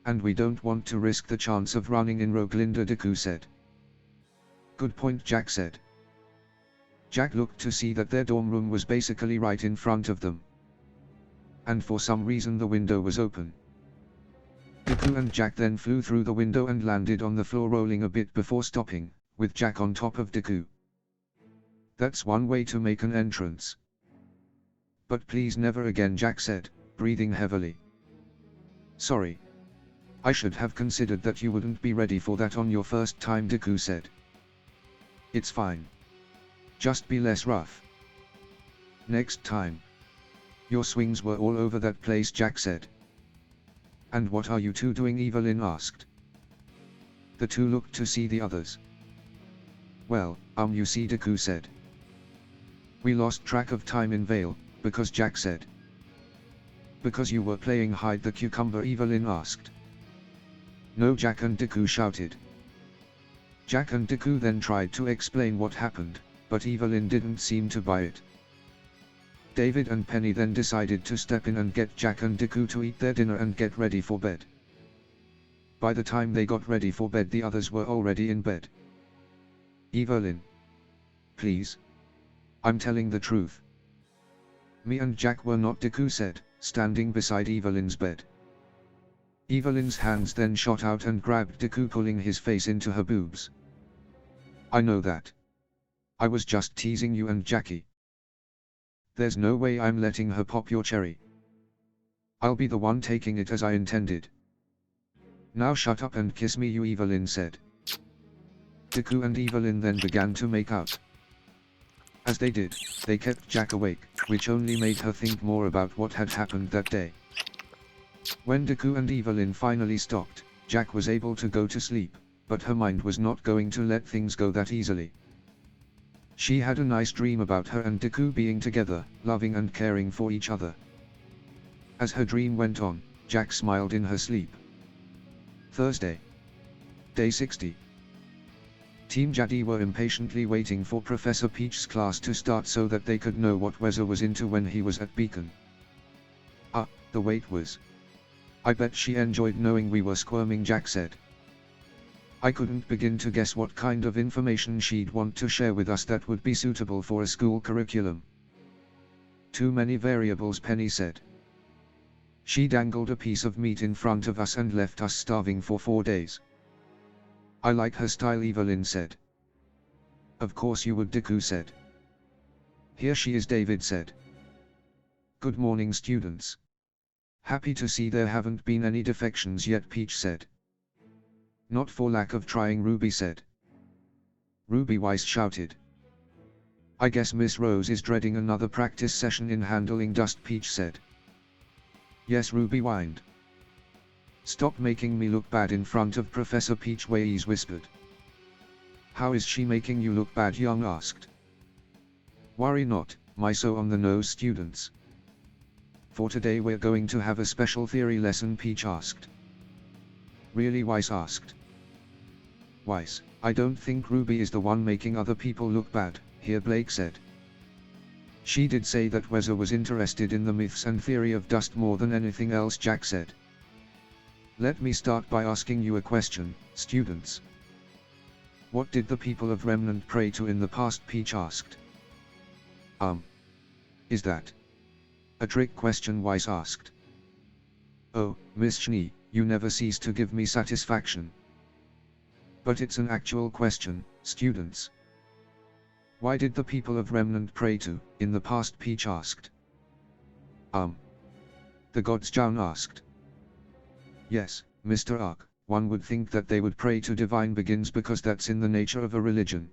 And we don't want to risk the chance of running in rogue, Linda, Deku said. Good point, Jack said. Jack looked to see that their dorm room was basically right in front of them. And for some reason the window was open. Deku and Jack then flew through the window and landed on the floor, rolling a bit before stopping, with Jack on top of Deku. That's one way to make an entrance. But please never again, Jack said, breathing heavily. Sorry. I should have considered that you wouldn't be ready for that on your first time, Deku said. It's fine. Just be less rough. Next time. Your swings were all over that place, Jack said. And what are you two doing? Evelyn asked. The two looked to see the others. Well, you see, Deku said. We lost track of time in Vale, because Jack said. Because you were playing hide the cucumber? Evelyn asked. No, Jack and Deku shouted. Jack and Deku then tried to explain what happened, but Evelyn didn't seem to buy it. David and Penny then decided to step in and get Jack and Deku to eat their dinner and get ready for bed. By the time they got ready for bed, the others were already in bed. Evelyn. Please. I'm telling the truth. Me and Jack were not, Deku said, standing beside Evelyn's bed. Evelyn's hands then shot out and grabbed Deku, pulling his face into her boobs. I know that. I was just teasing you and Jackie. There's no way I'm letting her pop your cherry. I'll be the one taking it as I intended. Now shut up and kiss me, you, Evelyn said. Deku and Evelyn then began to make out. As they did, they kept Jack awake, which only made her think more about what had happened that day. When Deku and Evelyn finally stopped, Jack was able to go to sleep, but her mind was not going to let things go that easily. She had a nice dream about her and Deku being together, loving and caring for each other. As her dream went on, Jack smiled in her sleep. Thursday. Day 60. Team JPDE were impatiently waiting for Professor Peach's class to start so that they could know what Weather was into when he was at Beacon. The wait was. I bet she enjoyed knowing we were squirming, Jack said. I couldn't begin to guess what kind of information she'd want to share with us that would be suitable for a school curriculum. Too many variables, Penny said. She dangled a piece of meat in front of us and left us starving for 4 days. I like her style, Evelyn said. Of course you would, Deku said. Here she is, David said. Good morning, students. Happy to see there haven't been any defections yet, Peach said. Not for lack of trying, Ruby said. Ruby Weiss shouted. I guess Miss Rose is dreading another practice session in handling dust, Peach said. Yes, Ruby whined. Stop making me look bad in front of Professor Peach, Weiss whispered. How is she making you look bad? Young asked. Worry not, my so on the nose students. For today we're going to have a special theory lesson, Peach asked. Really? Weiss asked. Weiss, I don't think Ruby is the one making other people look bad, here Blake said. She did say that Weather was interested in the myths and theory of dust more than anything else, Jack said. Let me start by asking you a question, students. What did the people of Remnant pray to in the past? Peach asked. Is that a trick question? Weiss asked. Oh, Miss Schnee, you never cease to give me satisfaction. But it's an actual question, students. Why did the people of Remnant pray to, in the past? Peach asked. The gods, John asked. Yes, Mr. Ark, one would think that they would pray to divine beings because that's in the nature of a religion.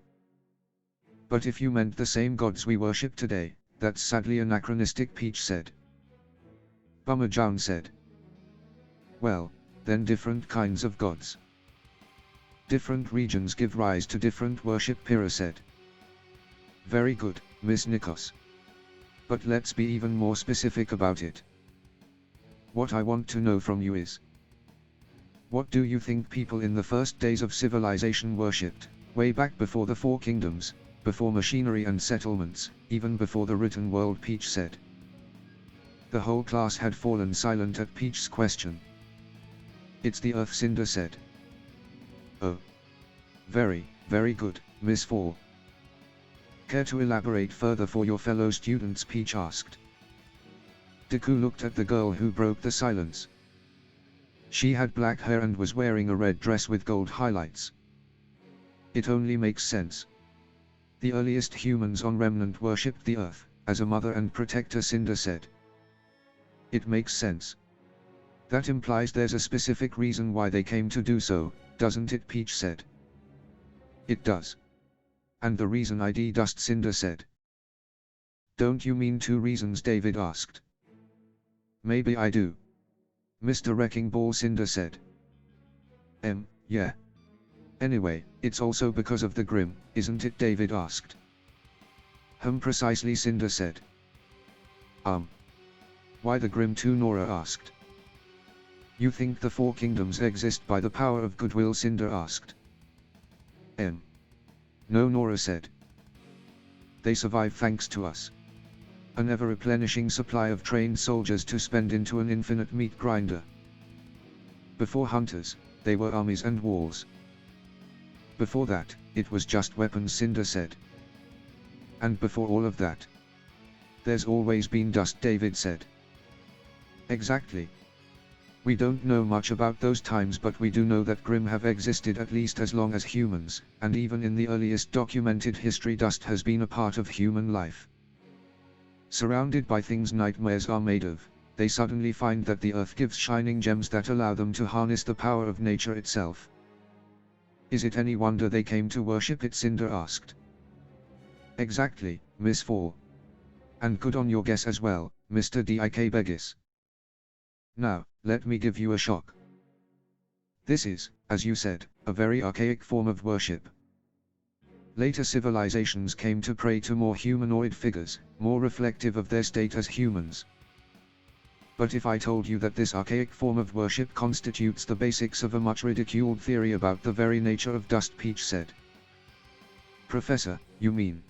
But if you meant the same gods we worship today, that's sadly anachronistic, Peach said. Bummer, John said. Well, then different kinds of gods. Different regions give rise to different worship, Pyrrha said. Very good, Miss Nikos. But let's be even more specific about it. What I want to know from you is, what do you think people in the first days of civilization worshipped, way back before the Four Kingdoms, before machinery and settlements, even before the written world? Peach said. The whole class had fallen silent at Peach's question. It's the earth, Cinder said. Oh. Very, very good, Miss Fall. Care to elaborate further for your fellow students? Peach asked. Deku looked at the girl who broke the silence. She had black hair and was wearing a red dress with gold highlights. It only makes sense. The earliest humans on Remnant worshipped the earth, as a mother and protector, Cinder said. It makes sense. That implies there's a specific reason why they came to do so, doesn't it? Peach said. It does. And the reason ID Dust, Cinder said. Don't you mean 2 reasons? David asked. Maybe I do. Mr. Wrecking Ball, Cinder said. Yeah. Anyway, it's also because of the Grim, isn't it? David asked. Precisely, Cinder said. Why the Grim too? Nora asked. You think the 4 kingdoms exist by the power of goodwill? Cinder asked. No, Nora said. They survive thanks to us. An ever-replenishing supply of trained soldiers to spend into an infinite meat grinder. Before hunters, they were armies and walls. Before that, it was just weapons, Cinder said. And before all of that, there's always been dust, David said. Exactly. We don't know much about those times, but we do know that Grim have existed at least as long as humans, and even in the earliest documented history, dust has been a part of human life. Surrounded by things nightmares are made of, they suddenly find that the earth gives shining gems that allow them to harness the power of nature itself. Is it any wonder they came to worship it? Cinder asked. Exactly, Miss 4. And good on your guess as well, Mr. Dik Begis. Now, let me give you a shock. This is, as you said, a very archaic form of worship. Later civilizations came to pray to more humanoid figures, more reflective of their state as humans. But if I told you that this archaic form of worship constitutes the basics of a much ridiculed theory about the very nature of dust, Peach said. Professor, you mean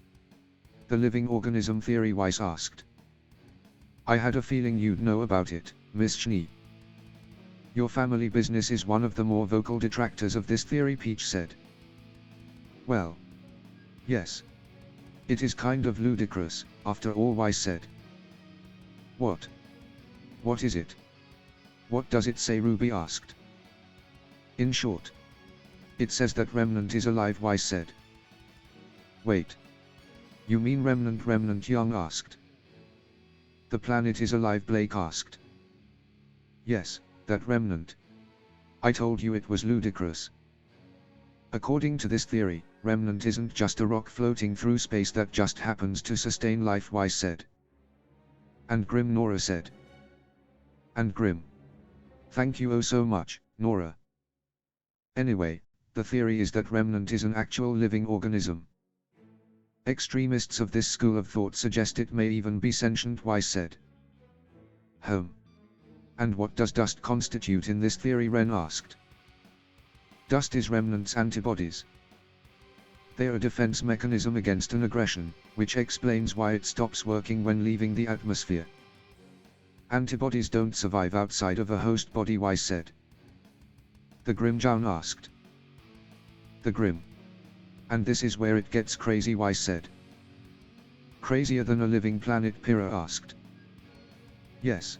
the living organism theory? Weiss asked. I had a feeling you'd know about it, Miss Schnee. Your family business is one of the more vocal detractors of this theory, Peach said. Well, yes. It is kind of ludicrous, after all, Weiss said. What? What is it? What does it say? Ruby asked. In short, it says that Remnant is alive, Weiss said. Wait. You mean Remnant? Remnant Young asked. The planet is alive, Blake asked. Yes, that Remnant. I told you it was ludicrous. According to this theory, Remnant isn't just a rock floating through space that just happens to sustain life, Weiss said. And Grim, Nora said. And Grim. Thank you oh so much, Nora. Anyway, the theory is that Remnant is an actual living organism. Extremists of this school of thought suggest it may even be sentient, Weiss said. And what does dust constitute in this theory? Ren asked. Dust is Remnant's antibodies. They are a defense mechanism against an aggression, which explains why it stops working when leaving the atmosphere. Antibodies don't survive outside of a host body, Weiss said. The Grim, Jown asked. The Grim. And this is where it gets crazy, Weiss said. Crazier than a living planet? Pyrrha asked. Yes.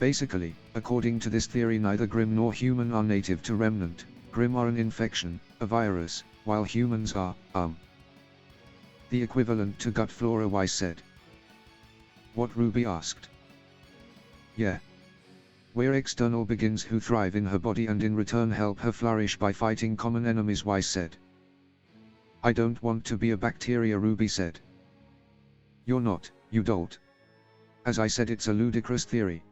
Basically, according to this theory, neither Grim nor human are native to Remnant. Grim are an infection, a virus, while humans are, the equivalent to gut flora, Weiss said. What? Ruby asked. Yeah. Where external beings who thrive in her body and in return help her flourish by fighting common enemies, Weiss said. I don't want to be a bacteria, Ruby said. You're not, you dolt. As I said, it's a ludicrous theory.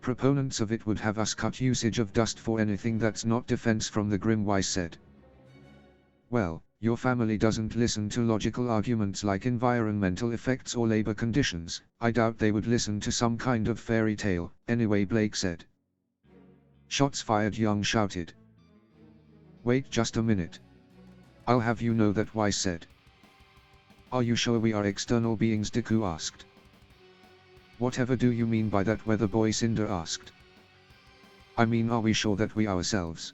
Proponents of it would have us cut usage of dust for anything that's not defense from the Grim, Weiss said. Well, your family doesn't listen to logical arguments like environmental effects or labor conditions. I doubt they would listen to some kind of fairy tale, anyway, Blake said. Shots fired, Young shouted. Wait just a minute. I'll have you know that, Weiss said. Are you sure we are external beings? Deku asked. Whatever do you mean by that, Weather Boy? Cinder asked. I mean, are we sure that we ourselves,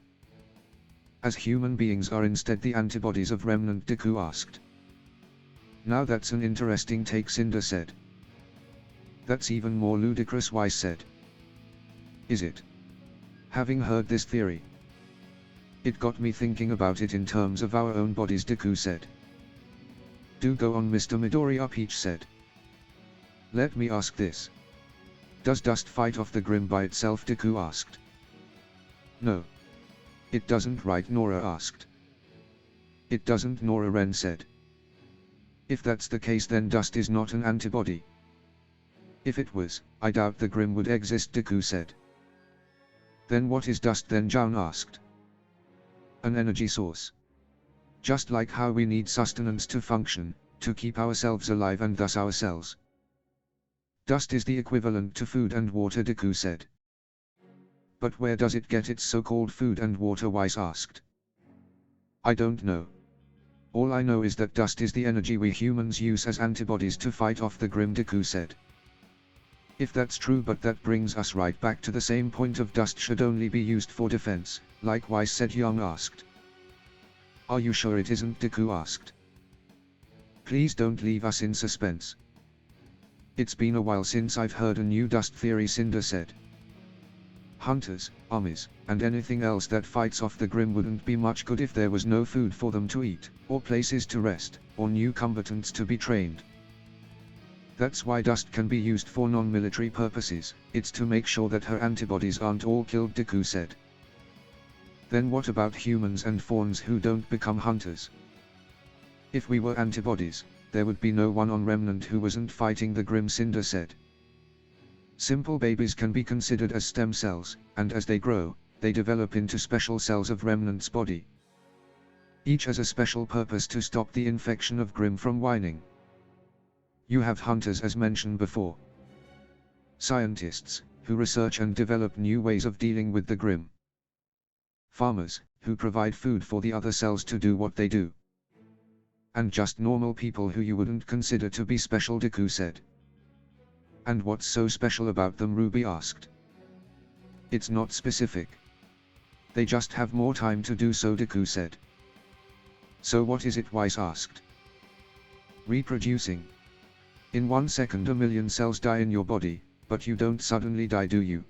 as human beings, are instead the antibodies of Remnant? Deku asked. Now that's an interesting take, Cinder said. That's even more ludicrous, Weiss said. Is it? Having heard this theory, it got me thinking about it in terms of our own bodies, Deku said. Do go on, Mr. Midoriya, Peach said. Let me ask this. Does dust fight off the Grim by itself? Deku asked. No. It doesn't, right? Nora asked. It doesn't, Nora Ren said. If that's the case, then dust is not an antibody. If it was, I doubt the Grim would exist, Deku said. Then what is dust then? Jaun asked. An energy source. Just like how we need sustenance to function, to keep ourselves alive and thus our cells. Dust is the equivalent to food and water, Deku said. But where does it get its so-called food and water? Weiss asked. I don't know. All I know is that dust is the energy we humans use as antibodies to fight off the Grim, Deku said. If that's true, but that brings us right back to the same point of dust should only be used for defense, like Weiss said. Young asked. Are you sure it isn't? Deku asked. Please don't leave us in suspense. It's been a while since I've heard a new dust theory, Cinder said. Hunters, armies, and anything else that fights off the Grim wouldn't be much good if there was no food for them to eat, or places to rest, or new combatants to be trained. That's why dust can be used for non-military purposes. It's to make sure that her antibodies aren't all killed, Deku said. Then what about humans and fawns who don't become hunters? If we were antibodies, there would be no one on Remnant who wasn't fighting the Grim, Cinder said. Simple babies can be considered as stem cells, and as they grow, they develop into special cells of Remnant's body. Each has a special purpose to stop the infection of Grim from whining. You have hunters, as mentioned before. Scientists, who research and develop new ways of dealing with the Grim. Farmers, who provide food for the other cells to do what they do. And just normal people who you wouldn't consider to be special, Deku said. And what's so special about them? Ruby asked. It's not specific. They just have more time to do so, Deku said. So what is it? Weiss asked. Reproducing. In 1 second 1,000,000 cells die in your body, but you don't suddenly die, do you?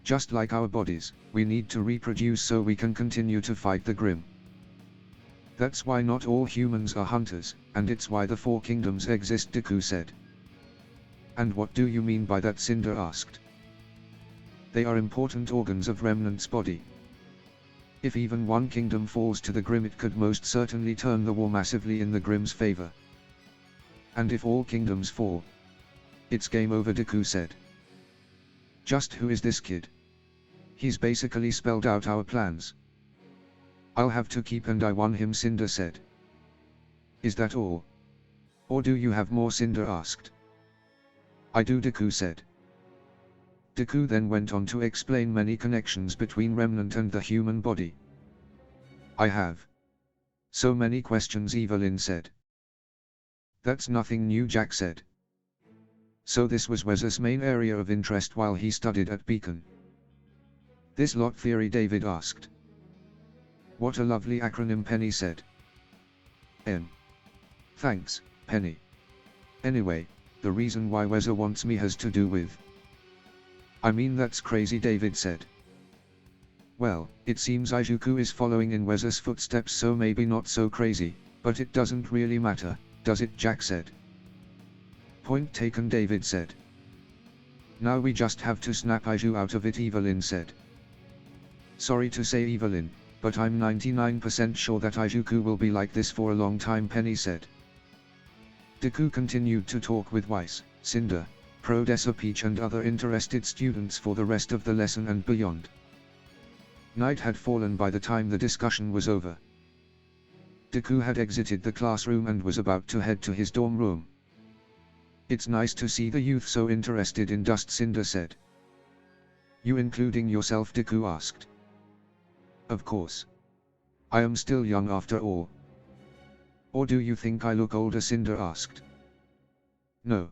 Just like our bodies, we need to reproduce so we can continue to fight the Grim. That's why not all humans are hunters, and it's why the 4 kingdoms exist, Deku said. And what do you mean by that? Cinder asked. They are important organs of Remnant's body. If even one kingdom falls to the Grim, it could most certainly turn the war massively in the Grim's favor. And if all kingdoms fall, it's game over, Deku said. Just who is this kid? He's basically spelled out our plans. I'll have to keep an eye on him, Cinder said. Is that all? Or do you have more? Cinder asked. I do, Deku said. Deku then went on to explain many connections between Remnant and the human body. I have so many questions, Evelyn said. That's nothing new, Jack said. So this was Wes's main area of interest while he studied at Beacon. This lot theory, David asked. What a lovely acronym, Penny said. Thanks, Penny. Anyway, the reason why Weza wants me has to do with... I mean, that's crazy, David said. Well, it seems Izuku is following in Weza's footsteps, so maybe not so crazy, but it doesn't really matter, does it? Jack said. Point taken, David said. Now we just have to snap Izu out of it, Evelyn said. Sorry to say, Evelyn, but I'm 99% sure that Izuku will be like this for a long time, Penny said. Deku continued to talk with Weiss, Cinder, Professor Peach and other interested students for the rest of the lesson and beyond. Night had fallen by the time the discussion was over. Deku had exited the classroom and was about to head to his dorm room. It's nice to see the youth so interested in dust, Cinder said. You including yourself? Deku asked. Of course. I am still young after all. Or do you think I look older? Cinder asked. No.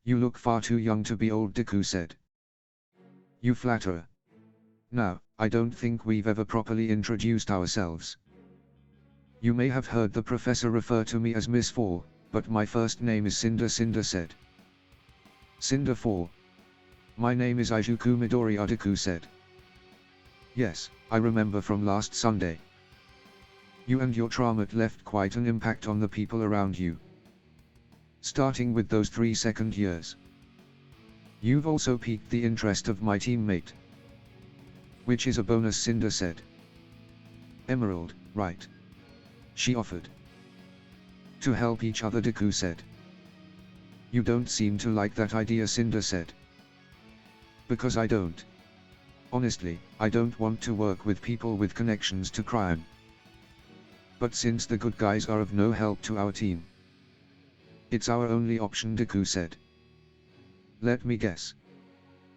You look far too young to be old, Deku said. You flatterer. Now, I don't think we've ever properly introduced ourselves. You may have heard the professor refer to me as Miss Fall, but my first name is Cinder, Cinder said. Cinder Fall. My name is Izuku Midoriya, Deku said. Yes, I remember from last Sunday. You and your trauma left quite an impact on the people around you. Starting with those 3-second years. You've also piqued the interest of my teammate. Which is a bonus, Cinder said. Emerald, right. She offered. To help each other, Deku said. You don't seem to like that idea, Cinder said. Because I don't. Honestly, I don't want to work with people with connections to crime. But since the good guys are of no help to our team, it's our only option, Deku said. Let me guess.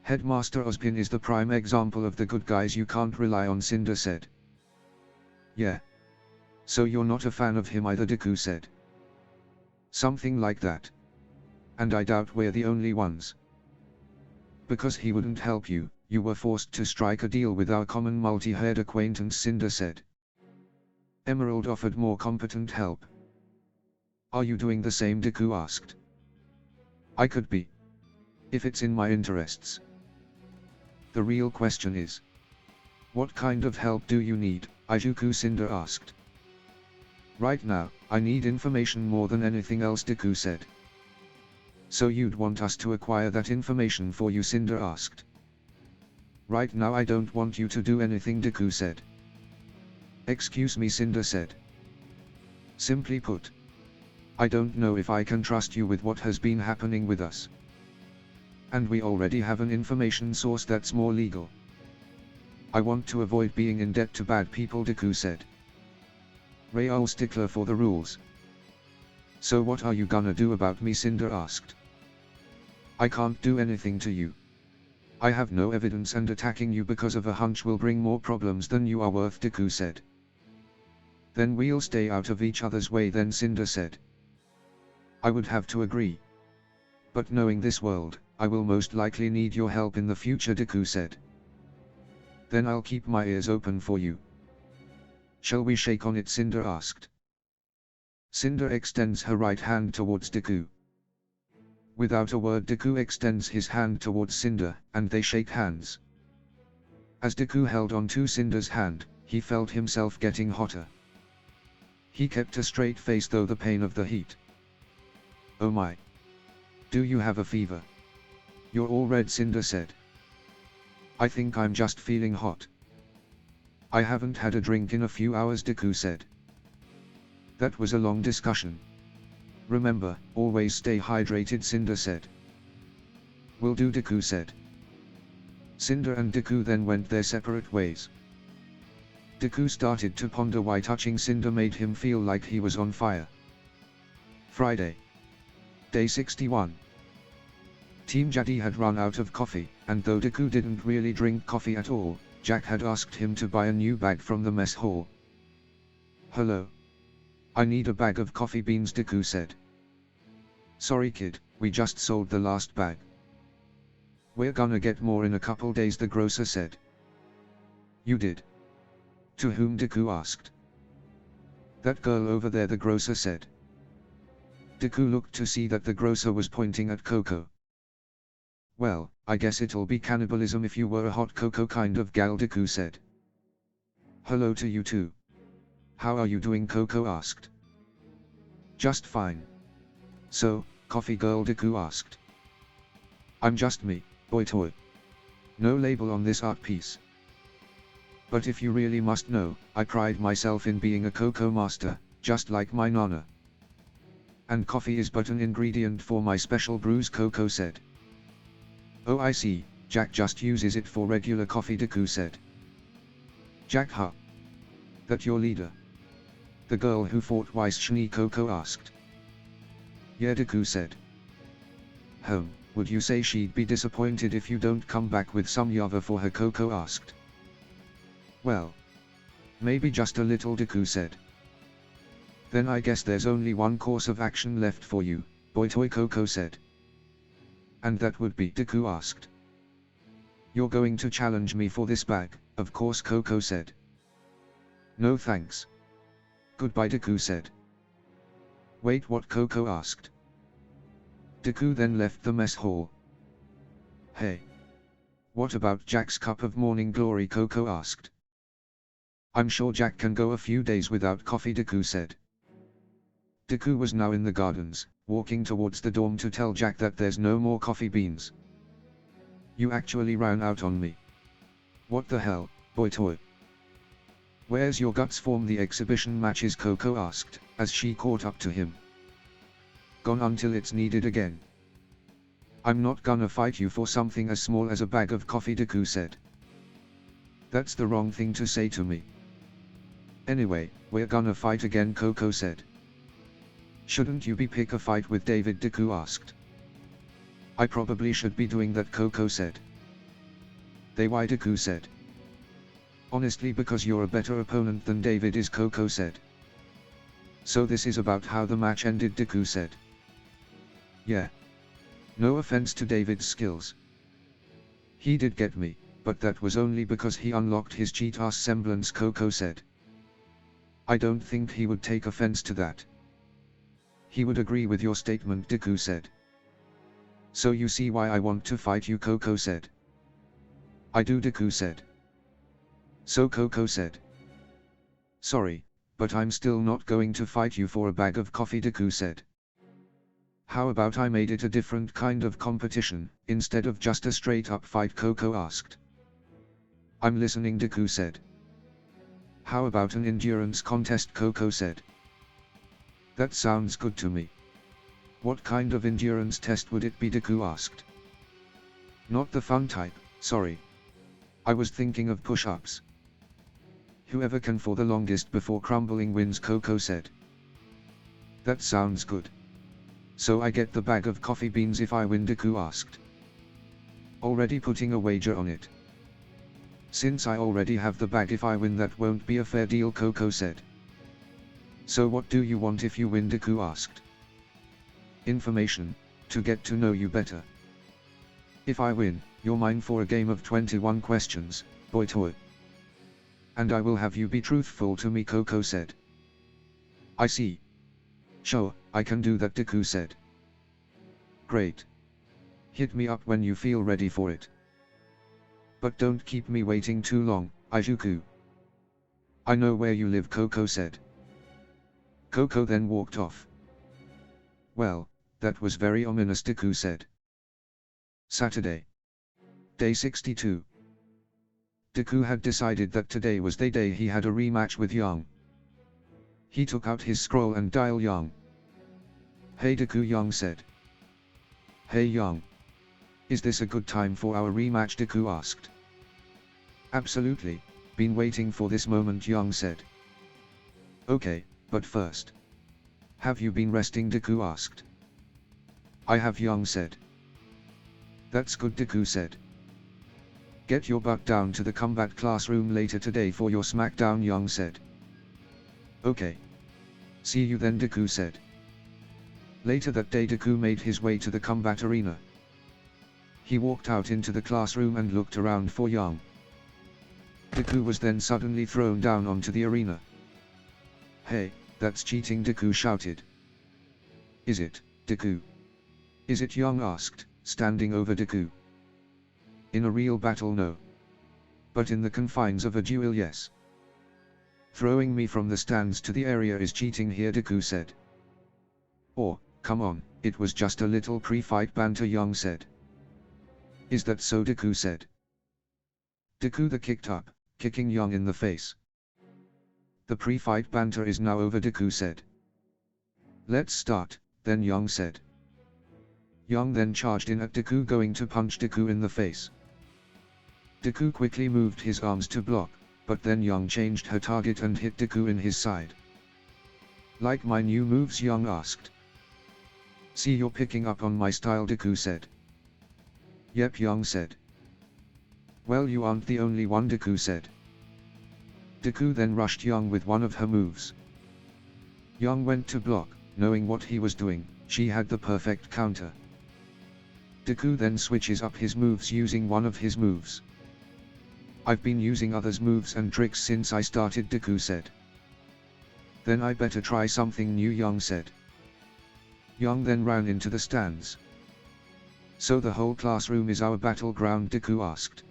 Headmaster Ozpin is the prime example of the good guys you can't rely on, Cinder said. Yeah. So you're not a fan of him either, Deku said. Something like that. And I doubt we're the only ones. Because he wouldn't help you, you were forced to strike a deal with our common multi-haired acquaintance, Cinder said. Emerald offered more competent help. Are you doing the same, Deku asked. I could be. If it's in my interests. The real question is, what kind of help do you need, Izuku, Cinder asked. Right now, I need information more than anything else, Deku said. So you'd want us to acquire that information for you, Cinder asked. Right now I don't want you to do anything, Deku said. Excuse me, Cinder said. Simply put, I don't know if I can trust you with what has been happening with us. And we already have an information source that's more legal. I want to avoid being in debt to bad people, Deku said. Real stickler for the rules. So what are you gonna do about me, Cinder asked. I can't do anything to you. I have no evidence, and attacking you because of a hunch will bring more problems than you are worth, Deku said. Then we'll stay out of each other's way then, Cinder said. I would have to agree. But knowing this world, I will most likely need your help in the future, Deku said. Then I'll keep my ears open for you. Shall we shake on it, Cinder asked. Cinder extends her right hand towards Deku. Without a word, Deku extends his hand towards Cinder, and they shake hands. As Deku held on to Cinder's hand, he felt himself getting hotter. He kept a straight face though the pain of the heat. Oh my. Do you have a fever? You're all red, Cinder said. I think I'm just feeling hot. I haven't had a drink in a few hours, Deku said. That was a long discussion. Remember, always stay hydrated, Cinder said. Will do, Deku said. Cinder and Deku then went their separate ways. Deku started to ponder why touching Cinder made him feel like he was on fire. Friday. Day 61. Team Jade had run out of coffee, and though Deku didn't really drink coffee at all, Jack had asked him to buy a new bag from the mess hall. Hello. I need a bag of coffee beans, Deku said. Sorry kid, we just sold the last bag. We're gonna get more in a couple days, the grocer said. You did? To whom, Deku asked. That girl over there, the grocer said. Deku looked to see that the grocer was pointing at Coco. Well, I guess it'll be cannibalism if you were a hot cocoa kind of gal, Deku said. Hello to you too. How are you doing, Coco asked. Just fine. So, coffee girl, Deku asked. I'm just me, boy toy. No label on this art piece. But if you really must know, I pride myself in being a cocoa master, just like my nana. And coffee is but an ingredient for my special brews, Coco said. Oh I see, Jack just uses it for regular coffee, Deku said. Jack huh? That your leader? The girl who fought Weiss, Coco asked. Yeah, Deku said. Would you say she'd be disappointed if you don't come back with some yava for her, Coco asked. Well. Maybe just a little, Deku said. Then I guess there's only one course of action left for you, boy toy, Coco said. And that would be, Deku asked. You're going to challenge me for this bag, of course, Coco said. No thanks. Goodbye, Deku said. Wait, what, Coco asked. Deku then left the mess hall. Hey. What about Jack's cup of morning glory, Coco asked. I'm sure Jack can go a few days without coffee, Deku said. Deku was now in the gardens, walking towards the dorm to tell Jack that there's no more coffee beans. You actually ran out on me. What the hell, boy toy? Where's your guts from the exhibition matches, Coco asked, as she caught up to him. Gone until it's needed again. I'm not gonna fight you for something as small as a bag of coffee, Deku said. That's the wrong thing to say to me. Anyway, we're gonna fight again, Coco said. Shouldn't you be pick a fight with David, Deku asked. I probably should be doing that, Coco said. Why, Deku said. Honestly, because you're a better opponent than David is, Coco said. So this is about how the match ended, Deku said. Yeah. No offense to David's skills. He did get me, but that was only because he unlocked his cheat-ass semblance, Coco said. I don't think he would take offense to that. He would agree with your statement, Deku said. So you see why I want to fight you, Coco said. I do, Deku said. So Coco said. Sorry, but I'm still not going to fight you for a bag of coffee, Deku said. How about I made it a different kind of competition, instead of just a straight-up fight, Coco asked. I'm listening, Deku said. How about an endurance contest, Coco said. That sounds good to me. What kind of endurance test would it be, Deku asked. Not the fun type, sorry. I was thinking of push-ups. Whoever can for the longest before crumbling wins, Coco said. That sounds good. So I get the bag of coffee beans if I win, Deku asked. Already putting a wager on it. Since I already have the bag, if I win that won't be a fair deal, Coco said. So what do you want if you win, Deku asked. Information, to get to know you better. If I win, you're mine for a game of 21 questions, boy toy. And I will have you be truthful to me, Coco said. I see. Sure, I can do that, Deku said. Great. Hit me up when you feel ready for it. But don't keep me waiting too long, Izuku. I know where you live, Coco said. Coco then walked off. Well, that was very ominous, Deku said. Saturday. Day 62. Deku had decided that today was the day he had a rematch with Young. He took out his scroll and dialed Young. Hey Deku, Young said. Hey Young. Is this a good time for our rematch, Deku asked. Absolutely, been waiting for this moment, Young said. Okay, but first. Have you been resting, Deku asked. I have, Young said. That's good, Deku said. Get your butt down to the combat classroom later today for your smackdown, Young said. Okay. See you then, Deku said. Later that day, Deku made his way to the combat arena. He walked out into the classroom and looked around for Young. Deku was then suddenly thrown down onto the arena. Hey, that's cheating, Deku shouted. Is it, Deku? Is it, Young asked, standing over Deku. In a real battle, no. But in the confines of a duel, yes. Throwing me from the stands to the area is cheating here, Deku said. Oh, come on, it was just a little pre-fight banter, Young said. Is that so, Deku said. Deku the kicked up, kicking Young in the face. The pre-fight banter is now over, Deku said. Let's start, then Young said. Young then charged in at Deku, going to punch Deku in the face. Deku quickly moved his arms to block, but then Young changed her target and hit Deku in his side. Like my new moves, Young asked. See, you're picking up on my style, Deku said. Yep, Young said. Well, you aren't the only one, Deku said. Deku then rushed Young with one of her moves. Young went to block, knowing what he was doing, she had the perfect counter. Deku then switches up his moves using one of his moves. I've been using others' moves and tricks since I started, Deku said. Then I better try something new, Young said. Young then ran into the stands. So the whole classroom is our battleground, Deku asked.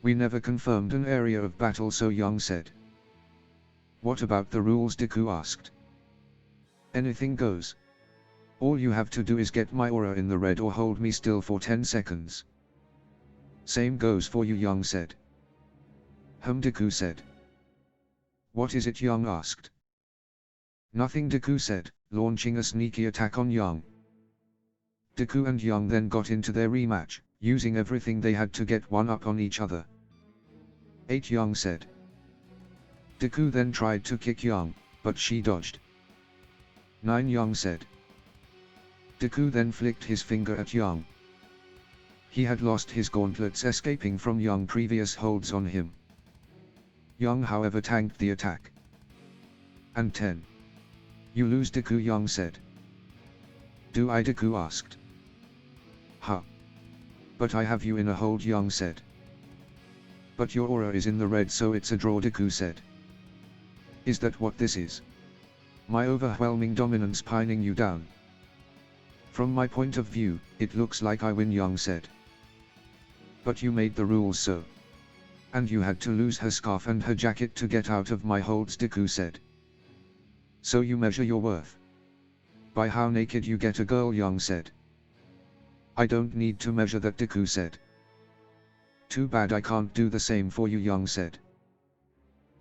We never confirmed an area of battle, so Young said. What about the rules? Deku asked. Anything goes. All you have to do is get my aura in the red or hold me still for 10 seconds. Same goes for you, Young said. Deku said. What is it? Young asked. Nothing, Deku said, launching a sneaky attack on Young. Deku and Young then got into their rematch, using everything they had to get one up on each other. 8, Young said. Deku then tried to kick Young, but she dodged. 9, Young said. Deku then flicked his finger at Young. He had lost his gauntlets, escaping from Young's previous holds on him. Young however tanked the attack. And 10. You lose, Deku, Young said. Do I? Deku asked. Huh. But I have you in a hold, Young said. But your aura is in the red, so it's a draw, Deku said. Is that what this is? My overwhelming dominance pinning you down? From my point of view, it looks like I win, Young said. But you made the rules so. And you had to lose her scarf and her jacket to get out of my holds, Deku said. So you measure your worth by how naked you get a girl, Young said. I don't need to measure that, Deku said. Too bad I can't do the same for you, Young said.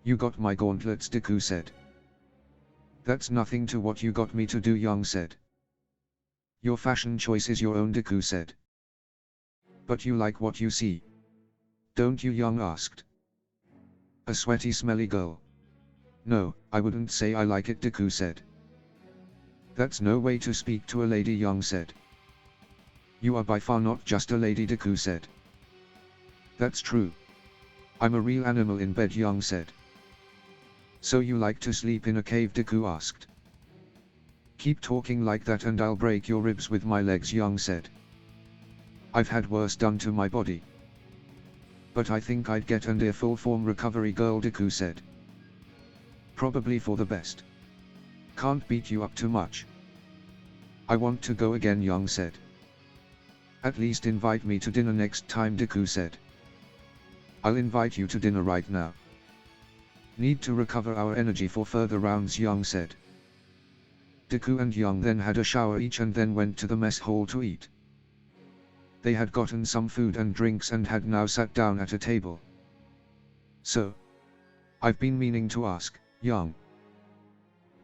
You got my gauntlets, Deku said. That's nothing to what you got me to do, Young said. Your fashion choice is your own, Deku said. But you like what you see, don't you, Young asked. A sweaty, smelly girl. No, I wouldn't say I like it, Deku said. That's no way to speak to a lady, Young said. You are by far not just a lady, Deku said. That's true. I'm a real animal in bed, Young said. So you like to sleep in a cave, Deku asked. Keep talking like that and I'll break your ribs with my legs, Young said. I've had worse done to my body. But I think I'd get a near full form recovery, girl, Deku said. Probably for the best. Can't beat you up too much. I want to go again, Young said. At least invite me to dinner next time, Deku said. I'll invite you to dinner right now. Need to recover our energy for further rounds, Young said. Deku and Young then had a shower each and then went to the mess hall to eat. They had gotten some food and drinks and had now sat down at a table. So, I've been meaning to ask, Young.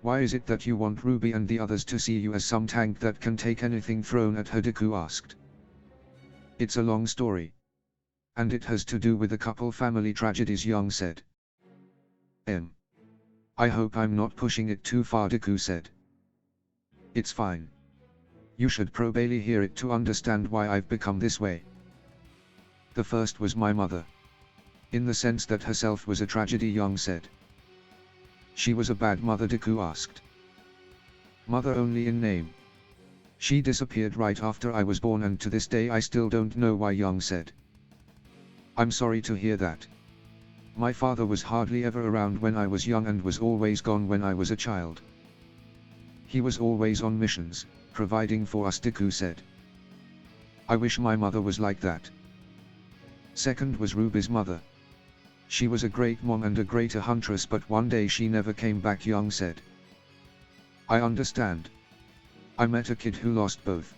Why is it that you want Ruby and the others to see you as some tank that can take anything thrown at her, Deku asked. It's a long story. And it has to do with a couple family tragedies, Young said. I hope I'm not pushing it too far, Deku said. It's fine. You should probably hear it to understand why I've become this way. The first was my mother. In the sense that herself was a tragedy, Young said. She was a bad mother, Deku asked. Mother only in name. She disappeared right after I was born and to this day I still don't know why, Young said. I'm sorry to hear that. My father was hardly ever around when I was young and was always gone when I was a child. He was always on missions, providing for us, Deku said. I wish my mother was like that. Second was Ruby's mother. She was a great mom and a greater huntress, but one day she never came back, Young said. I understand. I met a kid who lost both.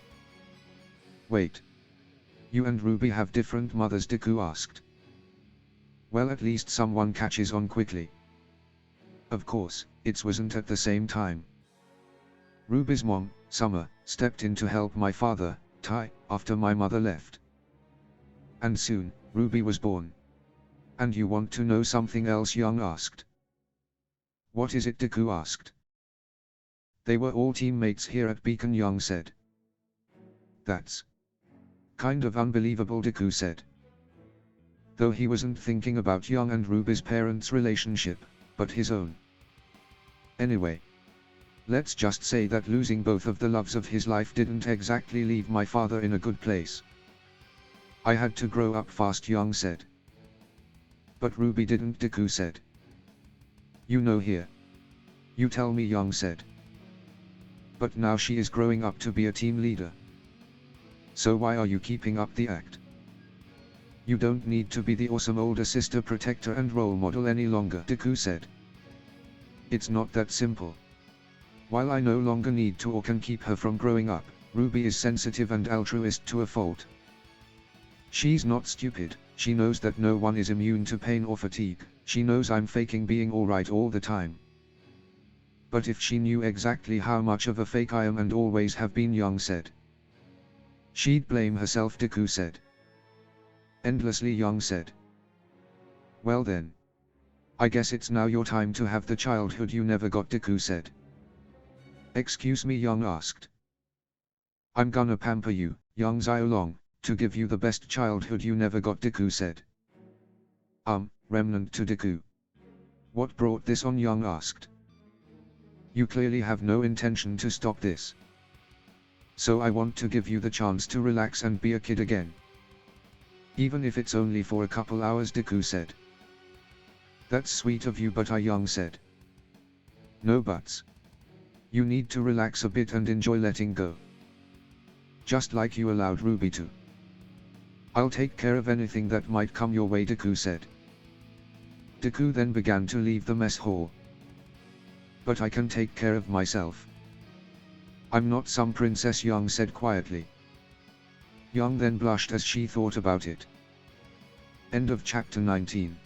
Wait. You and Ruby have different mothers, Deku asked. Well, at least someone catches on quickly. Of course, it wasn't at the same time. Ruby's mom, Summer, stepped in to help my father, Tai, after my mother left. And soon, Ruby was born. And you want to know something else, Young asked. What is it, Deku asked. They were all teammates here at Beacon, Young said. That's kind of unbelievable, Deku said. Though he wasn't thinking about Young and Ruby's parents' relationship, but his own. Anyway. Let's just say that losing both of the loves of his life didn't exactly leave my father in a good place. I had to grow up fast, Young said. But Ruby didn't, Deku said. You know here. You tell me, Young said. But now she is growing up to be a team leader. So why are you keeping up the act? You don't need to be the awesome older sister protector and role model any longer, Deku said. It's not that simple. While I no longer need to or can keep her from growing up, Ruby is sensitive and altruist to a fault. She's not stupid, she knows that no one is immune to pain or fatigue, she knows I'm faking being alright all the time. But if she knew exactly how much of a fake I am and always have been, Young said. She'd blame herself, Deku said. Endlessly, Young said. Well then. I guess it's now your time to have the childhood you never got, Deku said. Excuse me, Young asked. I'm gonna pamper you, Young Xiaolong, to give you the best childhood you never got, Deku said. Remnant to Deku. What brought this on, Young asked. You clearly have no intention to stop this. So I want to give you the chance to relax and be a kid again. Even if it's only for a couple hours, Deku said. That's sweet of you, but Young said. No buts. You need to relax a bit and enjoy letting go. Just like you allowed Ruby to. I'll take care of anything that might come your way, Deku said. Deku then began to leave the mess hall. But I can take care of myself. I'm not some princess, Young said quietly. Young then blushed as she thought about it. End of chapter 19.